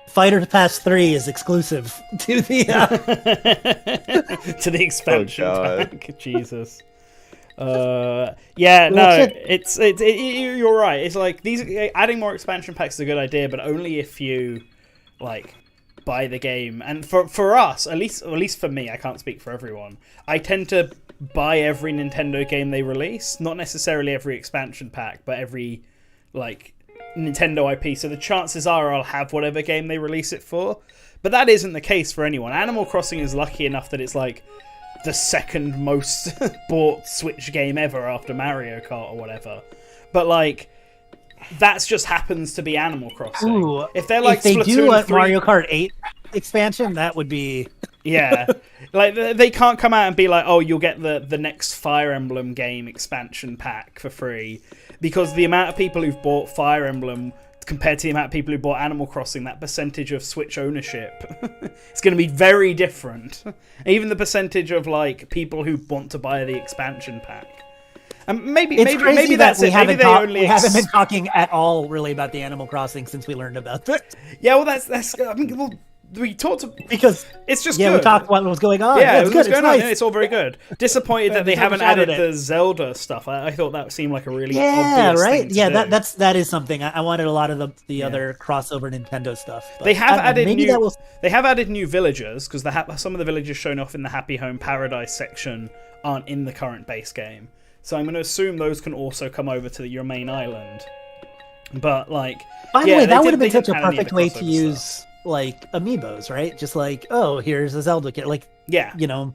Fighter Pass 3 is exclusive to the to the expansion pack. Jesus. Yeah, Well, no, you're right. It's like adding more expansion packs is a good idea, but only if you like buy the game. And for us, at least for me, I can't speak for everyone. I tend to buy every Nintendo game they release, not necessarily every expansion pack, but every like Nintendo IP. So the chances are I'll have whatever game they release it for. But that isn't the case for anyone. Animal Crossing is lucky enough that it's like the second most bought Switch game ever after Mario Kart or whatever. But like that's just happens to be Animal Crossing. Ooh, if they're like if they Splatoon do a 3, Mario Kart 8 expansion, that would be yeah, like they can't come out and be like, oh, you'll get the next Fire Emblem game expansion pack for free, because the amount of people who've bought Fire Emblem compared to the amount of people who bought Animal Crossing, that percentage of Switch ownership it's going to be very different. Even the percentage of like people who want to buy the expansion pack. And maybe that's it. Maybe we haven't been talking at all really about the Animal Crossing since we learned about it. Yeah, well, that's. I mean, well, we talked because it's just good. We talked about what was going on. Yeah, it's good. What's going on. Nice. Yeah, it's all very good. Disappointed that they haven't added the Zelda stuff. I thought that seemed like a really obvious thing to do. That is something I wanted. A lot of the other crossover Nintendo stuff. But they have added new. They have added new villagers because some of the villagers shown off in the Happy Home Paradise section aren't in the current base game. So I'm going to assume those can also come over to your main island. But like, by the way, that would have been such a perfect way to use like amiibos, right? Just like, oh, here's a Zelda kit, like, yeah, you know.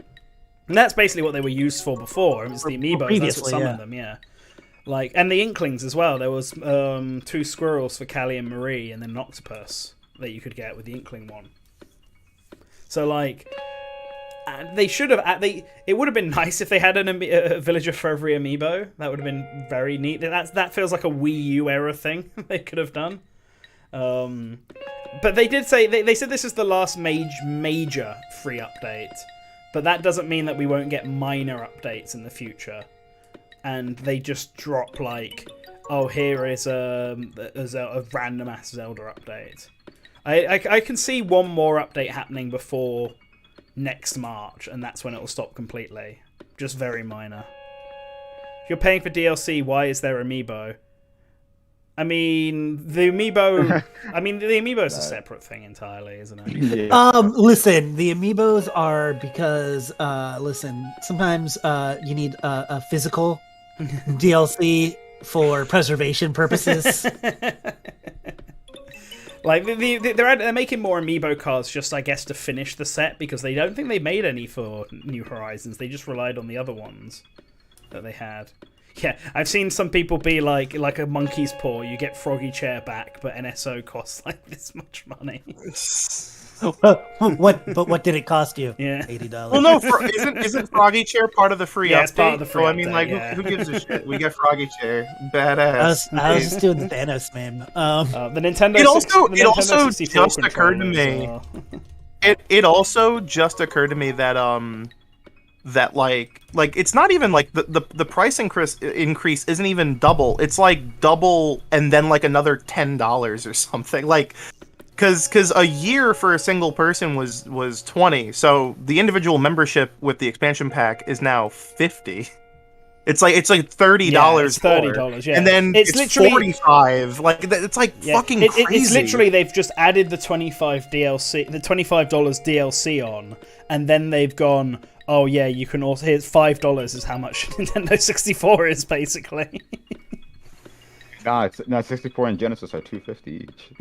And that's basically what they were used for before. It was the amiibos. That's what summoned them, yeah. Like, and the Inklings as well. There was 2 squirrels for Callie and Marie, and then an octopus that you could get with the Inkling one. So like. They should have. It would have been nice if they had a villager for every amiibo. That would have been very neat. That feels like a Wii U era thing they could have done. But they did say they said this is the last major free update, but that doesn't mean that we won't get minor updates in the future. And they just drop like, oh, here is a random ass Zelda update. I can see one more update happening before next March, and that's when it will stop completely. Just very minor. If you're paying for DLC, why is there amiibo? I mean, the amiibo. I mean, the amiibo is a separate thing entirely, isn't it? Yeah. Listen, the amiibos are because sometimes you need a physical DLC for preservation purposes. Like they're making more amiibo cards just, I guess, to finish the set, because they don't think they made any for New Horizons. They just relied on the other ones that they had. Yeah, I've seen some people be like a monkey's paw. You get Froggy Chair back, but NSO costs like this much money. What did it cost you? Yeah, $80. Well, no, isn't Froggy Chair part of the free update? It's part of the free so, I mean, update, like, yeah. who gives a shit? We get Froggy Chair, badass. I was just doing the Thanos meme. The Nintendo. It also 64 just occurred to me. well. It also just occurred to me that that like it's not even like the price increase isn't even double. It's like double and then like another $10 or something. Like, because a year for a single person was $20, so the individual membership with the expansion pack is now $50. It's like $30. Yeah, it's $30, yeah. And then it's literally $45. Like, it's like fucking crazy. It's literally they've just added the $25 DLC on, and then they've gone, oh yeah, you can also, here's $5 is how much Nintendo 64 is basically. Nah, 64 and Genesis are $250 each.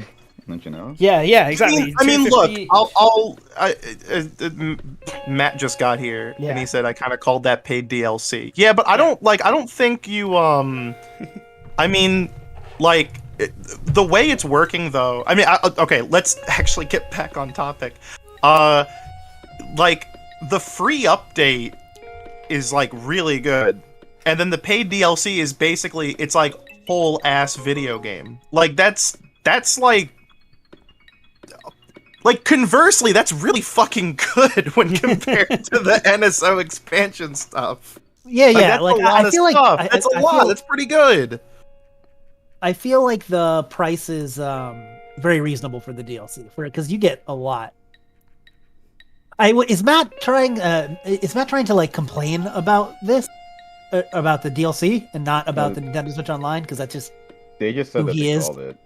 don't you know? Yeah, exactly. I mean, look, 250 Matt just got here, Yeah. and he said I kind of called that paid DLC. Yeah, but I don't think you I mean, like the way it's working though. I mean, okay, let's actually get back on topic. Like the free update is like really good, and then the paid DLC is basically it's like whole ass video game. Like that's like conversely, that's really fucking good when compared to the NSO expansion stuff. Yeah, That's like a lot I of feel like stuff. That's a lot. That's pretty good. I feel like the price is very reasonable for the DLC because you get a lot. Is Matt trying to like complain about this, about the DLC and not about the Nintendo Switch Online? Because that's just They just said who that he they is. called it.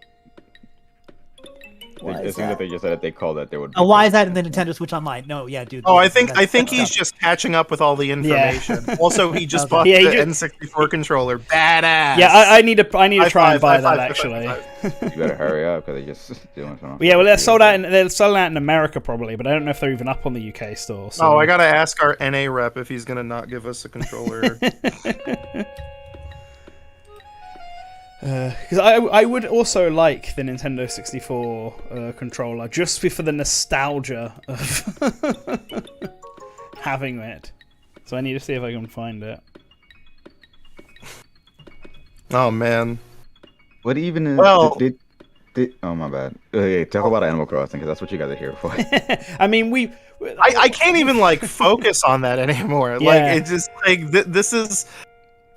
Why It is seems that that? they just said that they called that there would be. Oh, why is that in the Nintendo Switch Online? No, yeah, dude. Oh, I that's think he's dumb. just catching up with all the information. Also, he just Okay. bought Yeah, he the just- N64 controller. Badass. Yeah, I need to try and High buy five, that high actually. five. You better hurry up because they just doing something. Yeah, well, they're selling out in America probably, but I don't know if they're even up on the UK store. So. Oh, I gotta ask our NA rep if he's gonna not give us a controller. Because I would also like the Nintendo 64 controller just for the nostalgia of having it. So I need to see if I can find it. Oh man. What even is? Well- Oh my bad. Okay, talk about Animal Crossing because that's what you guys are here for. I mean, I can't even like focus on that anymore. Yeah. Like it's just like this is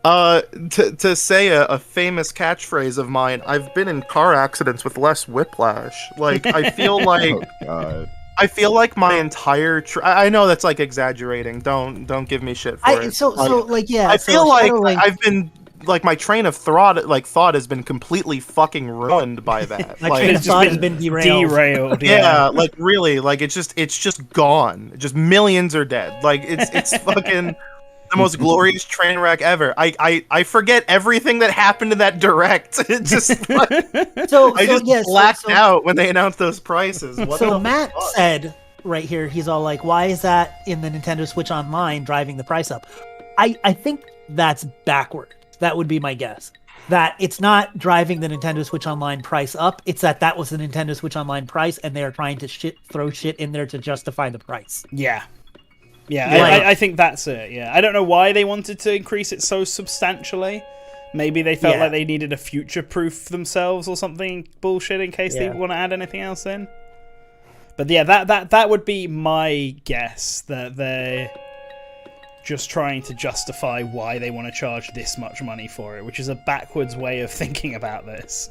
to say a famous catchphrase of mine. I've been in car accidents with less whiplash. Like I feel like Oh god. I feel like my entire I know that's like exaggerating. Don't give me shit for it. Yeah. I so feel like Shadow Link- I've been like my train of thought has been completely fucking ruined by that. My Like, train of it's just thought been has been derailed. derailed. yeah, like really, like it's just gone. Just millions are dead. Like it's fucking the most glorious train wreck ever. I forget everything that happened in that direct. It just like, I just blacked out when they announced those prices. What So the Matt fuck? said right here, he's all like, "Why is that in the Nintendo Switch Online driving the price up?" I think that's backward. That would be my guess. That it's not driving the Nintendo Switch Online price up. It's that was the Nintendo Switch Online price, and they are trying to throw shit in there to justify the price. Yeah. Like- I think that's it. Yeah, I don't know why they wanted to increase it so substantially. Maybe they felt Yeah. like they needed to future-proof themselves or something bullshit in case they Yeah. want to add anything else in. But yeah, that would be my guess, that they're just trying to justify why they want to charge this much money for it, which is a backwards way of thinking about this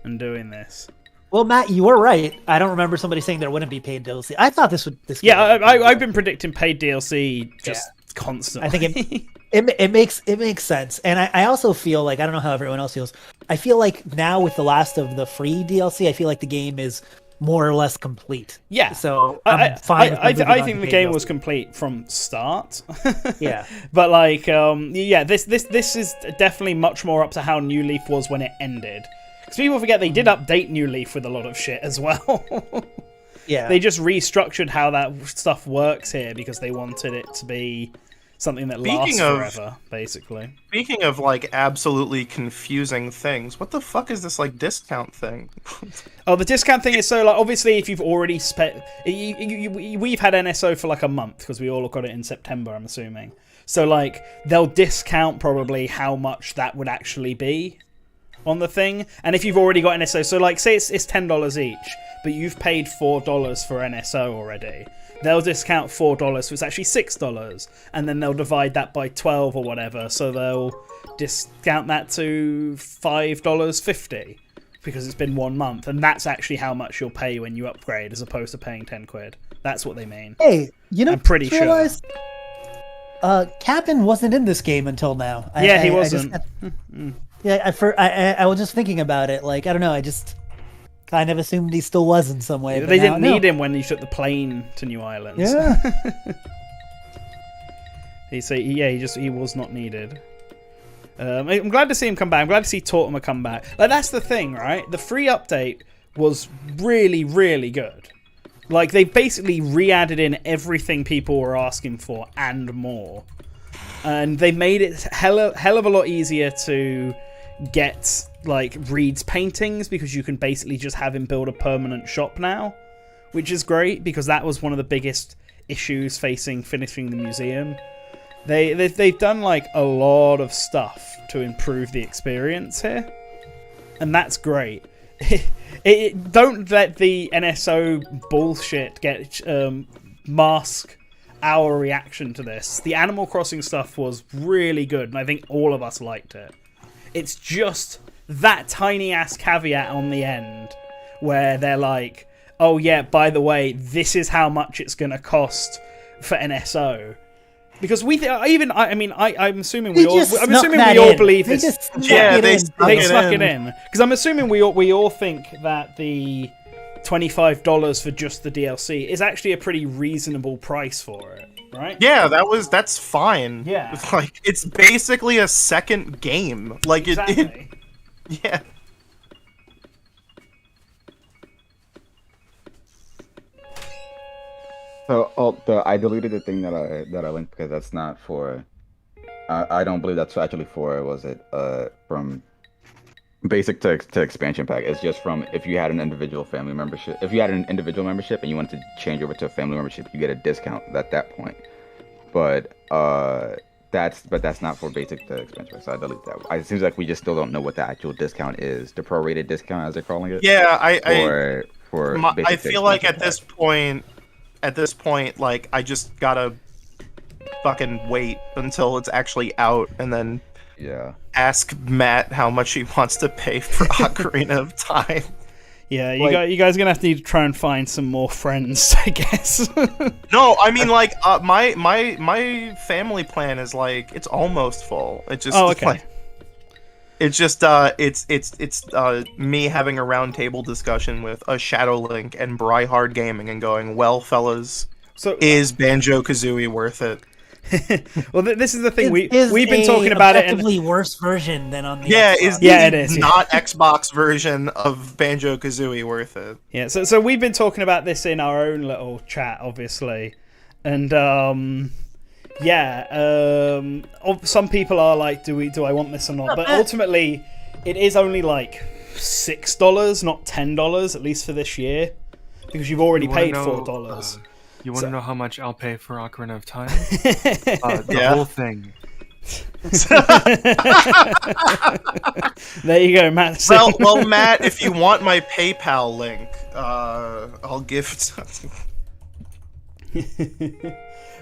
and doing this. Well, Matt, you were right. I don't remember somebody saying there wouldn't be paid DLC. I thought this would. This Yeah, game would be I've been predicting paid DLC just constantly. I think it makes sense, and I also feel like, I don't know how everyone else feels. I feel like now with the last of the free DLC, I feel like the game is more or less complete. Yeah. So I'm fine. with I them moving on think to the paid game DLC. was complete from start. Yeah. But like, yeah, this is definitely much more up to how New Leaf was when it ended. Because people forget they did update New Leaf with a lot of shit as well. Yeah. They just restructured how that stuff works here because they wanted it to be something that lasts forever, basically. Speaking of like absolutely confusing things, what the fuck is this like discount thing? Oh, the discount thing is so like obviously if you've already spent, we've had NSO for like a month because we all got it in September, I'm assuming. So like they'll discount probably how much that would actually be on the thing, and if you've already got NSO, so like say it's $10 each, but you've paid $4 for NSO already, they'll discount $4, so it's actually $6, and then they'll divide that by 12 or whatever, so they'll discount that to $5.50 because it's been 1 month, and that's actually how much you'll pay when you upgrade as opposed to paying 10 quid. That's what they mean. Hey, you know, I'm pretty just realized, Captain wasn't in this game until now. Yeah, he wasn't. I was just thinking about it. Like, I don't know. I just kind of assumed he still was in some way. They didn't need him when he took the plane to New Islands. Yeah. he was not needed. I'm glad to see him come back. I'm glad to see Tortimer come back. Like that's the thing, right? The free update was really, really good. Like, they basically re-added in everything people were asking for and more. And they made it hell of a lot easier to get, like, Reed's paintings, because you can basically just have him build a permanent shop now, which is great, because that was one of the biggest issues facing finishing the museum. They've done, like, a lot of stuff to improve the experience here, and that's great. Don't let the NSO bullshit get mask our reaction to this. The Animal Crossing stuff was really good, and I think all of us liked it. It's just that tiny ass caveat on the end where they're like, oh yeah, by the way, this is how much it's going to cost for NSO. Because I'm assuming we all believe this. They snuck it in. Because I'm assuming we all think that the $25 for just the DLC is actually a pretty reasonable price for it, right? Yeah, that's fine. Yeah, like it's basically a second game. Like exactly. Yeah. So I deleted the thing that I linked because that's not for. I don't believe that's actually for. Was it from basic to expansion pack? It's just from if you had an individual family membership. If you had an individual membership and you wanted to change over to a family membership, you get a discount at that point. But that's not for basic to expansion pack. So I delete that. It seems like we just still don't know what the actual discount is. The prorated discount, as they're calling it. Yeah, I feel like at this point, like I just gotta fucking wait until it's actually out and then ask Matt how much he wants to pay for Ocarina of Time. Yeah, you guys are gonna have to try and find some more friends, I guess. No, I mean like my family plan is like it's almost full. It just like, it's just it's me having a round table discussion with a Shadow Link and Bryhard Gaming and going, well, fellas, so is Banjo-Kazooie worth it? Well, this is the thing we've been talking about it. Objectively worse version than on the Xbox. It is not Xbox version of Banjo-Kazooie worth it. Yeah, so we've been talking about this in our own little chat, obviously, and some people are like, do I want this or not? But ultimately, it is only like $6, not $10, at least for this year, because you've already paid $4. You want to know how much I'll pay for Ocarina of Time? The whole thing. There you go, Matt. Well, Matt, if you want my PayPal link, I'll give it something.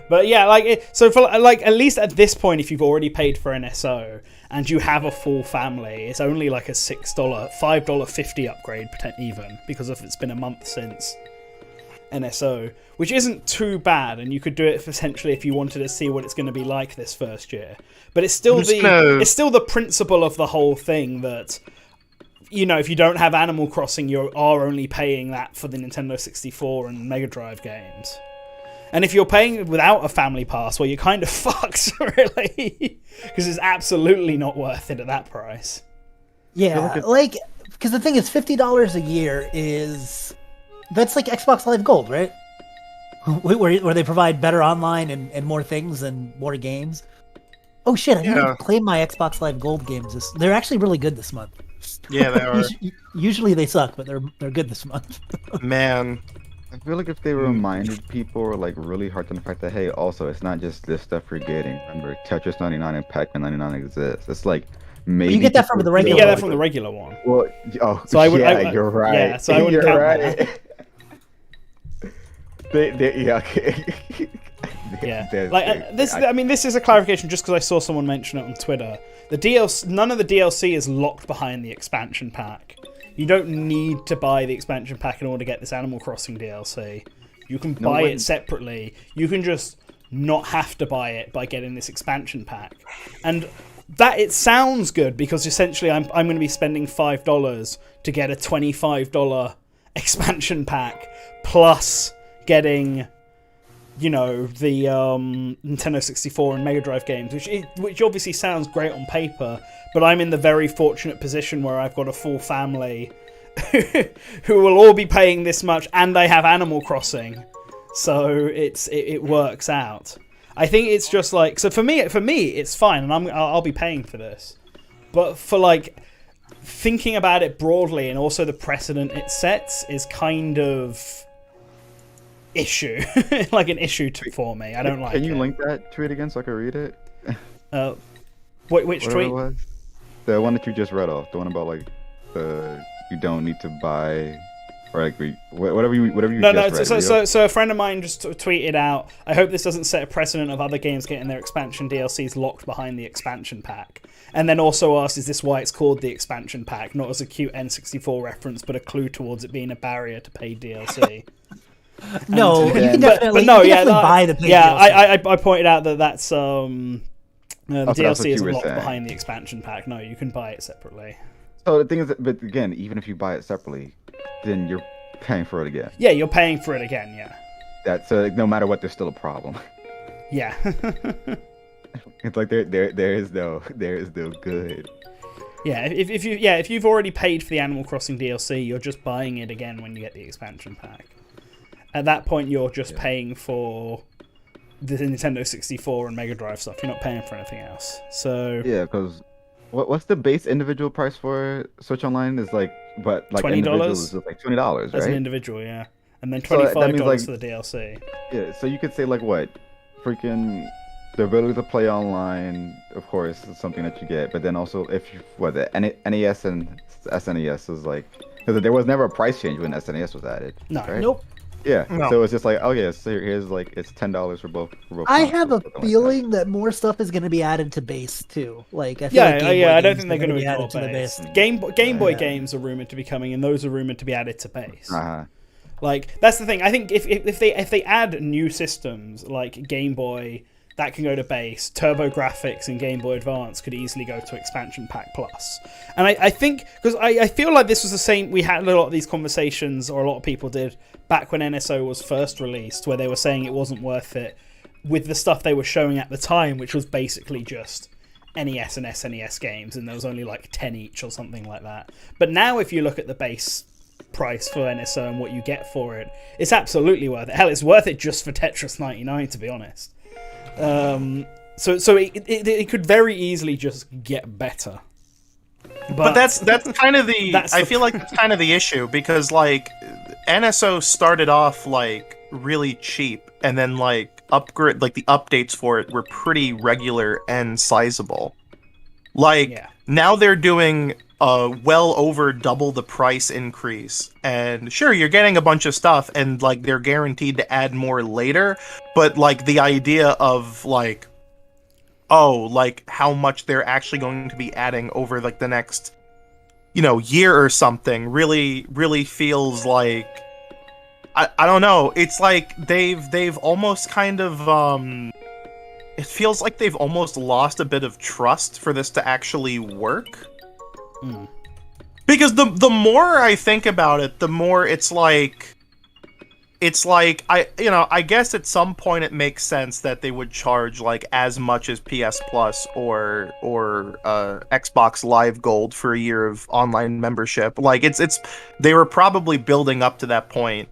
But yeah, so for at least at this point, if you've already paid for NSO and you have a full family, it's only like a $5.50 upgrade, even because if it's been a month since NSO, which isn't too bad, and you could do it essentially if you wanted to see what it's going to be like this first year. But it's still the principle of the whole thing that, you know, if you don't have Animal Crossing, you are only paying that for the Nintendo 64 and Mega Drive games. And if you're paying without a family pass, well, you're kind of fucked, really, because it's absolutely not worth it at that price. Yeah, because the thing is, $50 a year that's like Xbox Live Gold, right? Where they provide better online and more things and more games. Oh shit! I need to play my Xbox Live Gold games. They're actually really good this month. Yeah, they are. Usually they suck, but they're good this month. Man, I feel like if they reminded people, like, really hard on the fact that, hey, also it's not just this stuff you're getting. Remember, Tetris 99 and Pac-Man 99 exist. It's like maybe you get that from the regular. You get that from the regular one. Well, so you're right. Yeah, so I wouldn't count that. This is a clarification just because I saw someone mention it on Twitter. None of the DLC is locked behind the expansion pack. You don't need to buy the expansion pack in order to get this Animal Crossing DLC. You can buy it separately. You can just not have to buy it by getting this expansion pack. And that it sounds good because essentially I'm going to be spending $5 to get a $25 expansion pack plus getting, you know, the Nintendo 64 and Mega Drive games, which obviously sounds great on paper, but I'm in the very fortunate position where I've got a full family who will all be paying this much, and they have Animal Crossing, so it works out. I think it's just like, so for me it's fine, and I'll be paying for this. But for like thinking about it broadly, and also the precedent it sets is kind of issue, like an issue for me. I don't like it. Can you link that tweet again so I can read it? Which tweet? It was? The one that you just read off. The one about like you don't need to buy, or like whatever you just read. So a friend of mine just tweeted out, I hope this doesn't set a precedent of other games getting their expansion DLCs locked behind the expansion pack. And then also asked, is this why it's called the expansion pack, not as a cute N64 reference, but a clue towards it being a barrier to paid DLC? No, you can definitely, buy the paid DLC. Yeah, I pointed out that's the that's DLC what is you were locked saying. behind the expansion pack. No, you can buy it separately. So the thing is, but again, even if you buy it separately, then you're paying for it again. Yeah, you're paying for it again. Yeah. That's no matter what, there's still a problem. Yeah. It's like there is no good. Yeah, if you've already paid for the Animal Crossing DLC, you're just buying it again when you get the expansion pack. At that point, you're just paying for the Nintendo 64 and Mega Drive stuff. You're not paying for anything else. So Yeah, because what's the base individual price for Switch Online is like, but like $20? individuals is like $20, right? As an individual, yeah, and then So that means, $25 like, for the DLC. Yeah, so you could say like what, freaking the ability to play online, of course, is something that you get. But then also, if you the NES and SNES is like, because there was never a price change when SNES was added. No, right? Nope. Yeah, No. so it's just like, oh yeah, so here's like it's $10 for both. I have a consoles, something like feeling that more stuff is going to be added to base too. Like, I feel like Game Boy I don't games think they're are going to be ignore added to the base. base. Game Boy games are rumored to be coming, and those are rumored to be added to base. Uh-huh. Like, that's the thing. I think if they add new systems like Game Boy, that can go to base. Turbo Graphics and Game Boy Advance could easily go to Expansion Pack Plus. And I think, because I feel like this was the same, we had a lot of these conversations, or a lot of people did, back when NSO was first released, where they were saying it wasn't worth it with the stuff they were showing at the time, which was basically just NES and SNES games, and there was only like 10 each or something like that. But now if you look at the base price for NSO and what you get for it, it's absolutely worth it. Hell, it's worth it just for Tetris 99, to be honest. So it could very easily just get better. But that's kind of I feel like that's kind of the issue, because like NSO started off like really cheap, and then like upgrade, like the updates for it were pretty regular and sizable. Like now they're doing well over double the price increase, and sure, you're getting a bunch of stuff, and like they're guaranteed to add more later, but like the idea of like, oh, like how much they're actually going to be adding over like the next, year or something really feels like, I don't know, it's like they've almost kind of it feels like they've almost lost a bit of trust for this to actually work. Because the more I think about it, the more it's like I guess at some point it makes sense that they would charge like as much as PS Plus or Xbox Live Gold for a year of online membership. Like it's they were probably building up to that point.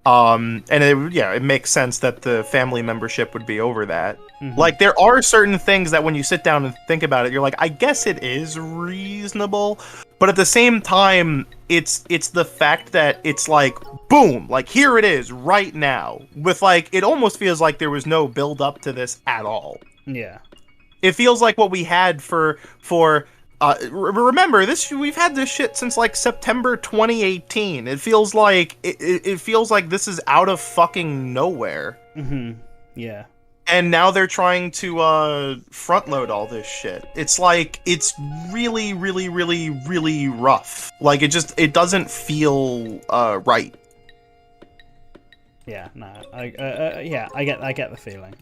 And it makes sense that the family membership would be over that. Mm-hmm. Like there are certain things that when you sit down and think about it, you're like, I guess it is reasonable, but at the same time, it's the fact that it's like, boom, like here it is right now, with like, it almost feels like there was no build up to this at all. Yeah. It feels like what we had for remember this, we've had this shit since like September 2018. It feels like it feels like this is out of fucking nowhere. Mm-hmm. Yeah. And now they're trying to front load all this shit. It's like it's really rough. Like it doesn't feel right. Yeah, no, I get the feeling.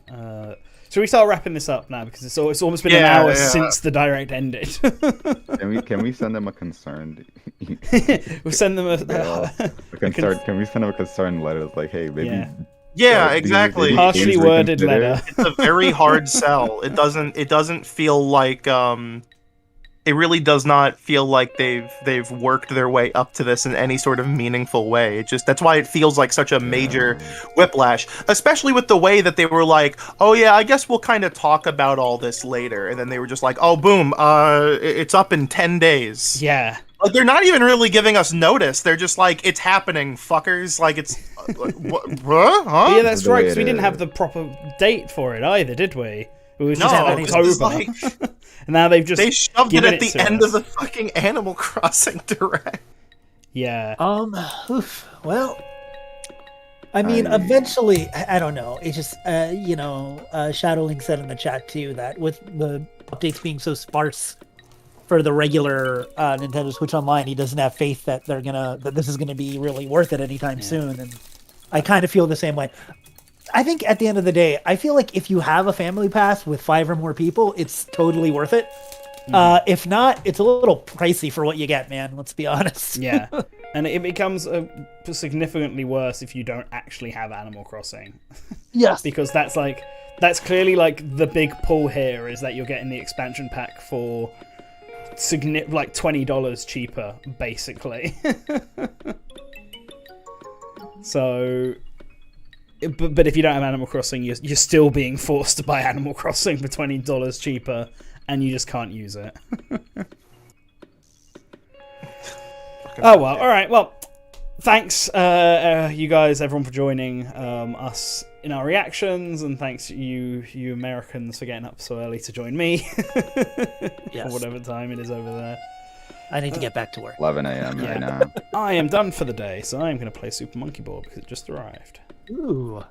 Should we start wrapping this up now, because it's almost been an hour since the direct ended? Can we send them a concerned? We'll send them a concerned. Can we send them a concerned letter? It's like, hey, maybe. Yeah, exactly. Partially worded letter. It's a very hard sell. It doesn't feel like it really does not feel like they've worked their way up to this in any sort of meaningful way. That's why it feels like such a major whiplash, especially with the way that they were like, oh yeah, I guess we'll kind of talk about all this later, and then they were just like, oh boom, it's up in 10 days. Yeah. Like, they're not even really giving us notice. They're just like, it's happening, fuckers. Like, it's... what? Huh? Yeah, that's right, because we didn't have the proper date for it either, did we? It was just October. Like, and now they've just they shoved it at the end us. of the fucking Animal Crossing Direct. Yeah. Well, I mean, eventually, I don't know. It's just, Shadowlink said in the chat too that with the updates being so sparse for the regular Nintendo Switch Online, he doesn't have faith that that this is gonna be really worth it anytime soon. And I kind of feel the same way. I think at the end of the day, I feel like if you have a family pass with 5 or more people, it's totally worth it. If not, it's a little pricey for what you get, man. Let's be honest. Yeah, and it becomes significantly worse if you don't actually have Animal Crossing. Yes, because that's clearly like the big pull here is that you're getting the expansion pack for like $20 cheaper, basically. So, but if you don't have Animal Crossing, you're still being forced to buy Animal Crossing for $20 cheaper, and you just can't use it. Oh well, all right. Well, thanks, you guys, everyone, for joining us in our reactions, and thanks you Americans for getting up so early to join me. Yes. For whatever time it is over there. I need to get back to work. 11 a.m. right now. I am done for the day, so I am going to play Super Monkey Ball because it just arrived. Ooh.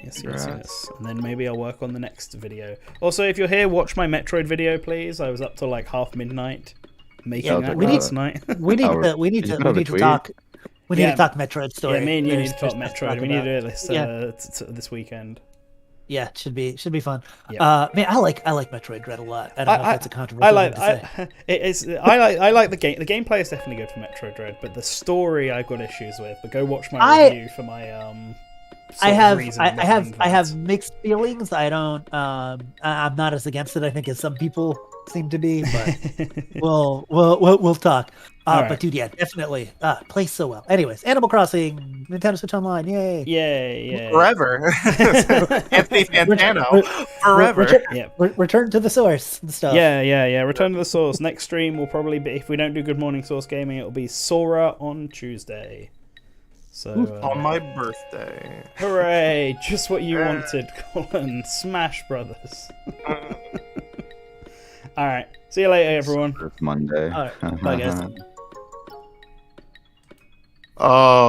Yes. And then maybe I'll work on the next video. Also, if you're here, watch my Metroid video, please. I was up till like half midnight making that last night. We need to talk. We need to talk Metroid story. Yeah, me and you need to talk Metroid. We need to do it this weekend. Yeah, it should be fun. Yeah. Man, I like Metroid Dread a lot. I don't know if that's a controversial thing to say. I like the game. The gameplay is definitely good for Metroid Dread, but the story I've got issues with. But go watch my review for my I have mixed feelings. I don't. I'm not as against it, I think, as some people seem to be. But we'll talk. Right. But dude, yeah, definitely plays so well. Anyways, Animal Crossing, Nintendo Switch Online, yay! Yay! Forever, Anthony Fantano, forever. Return to the source and stuff. Yeah. Return to the source. Next stream will probably be, if we don't do Good Morning Source Gaming, it will be Sora on Tuesday. So on my birthday. Hooray! Just what you wanted, Kawlun. Smash Brothers. All right. See you later, everyone. Monday. All right. Bye, guys. Oh.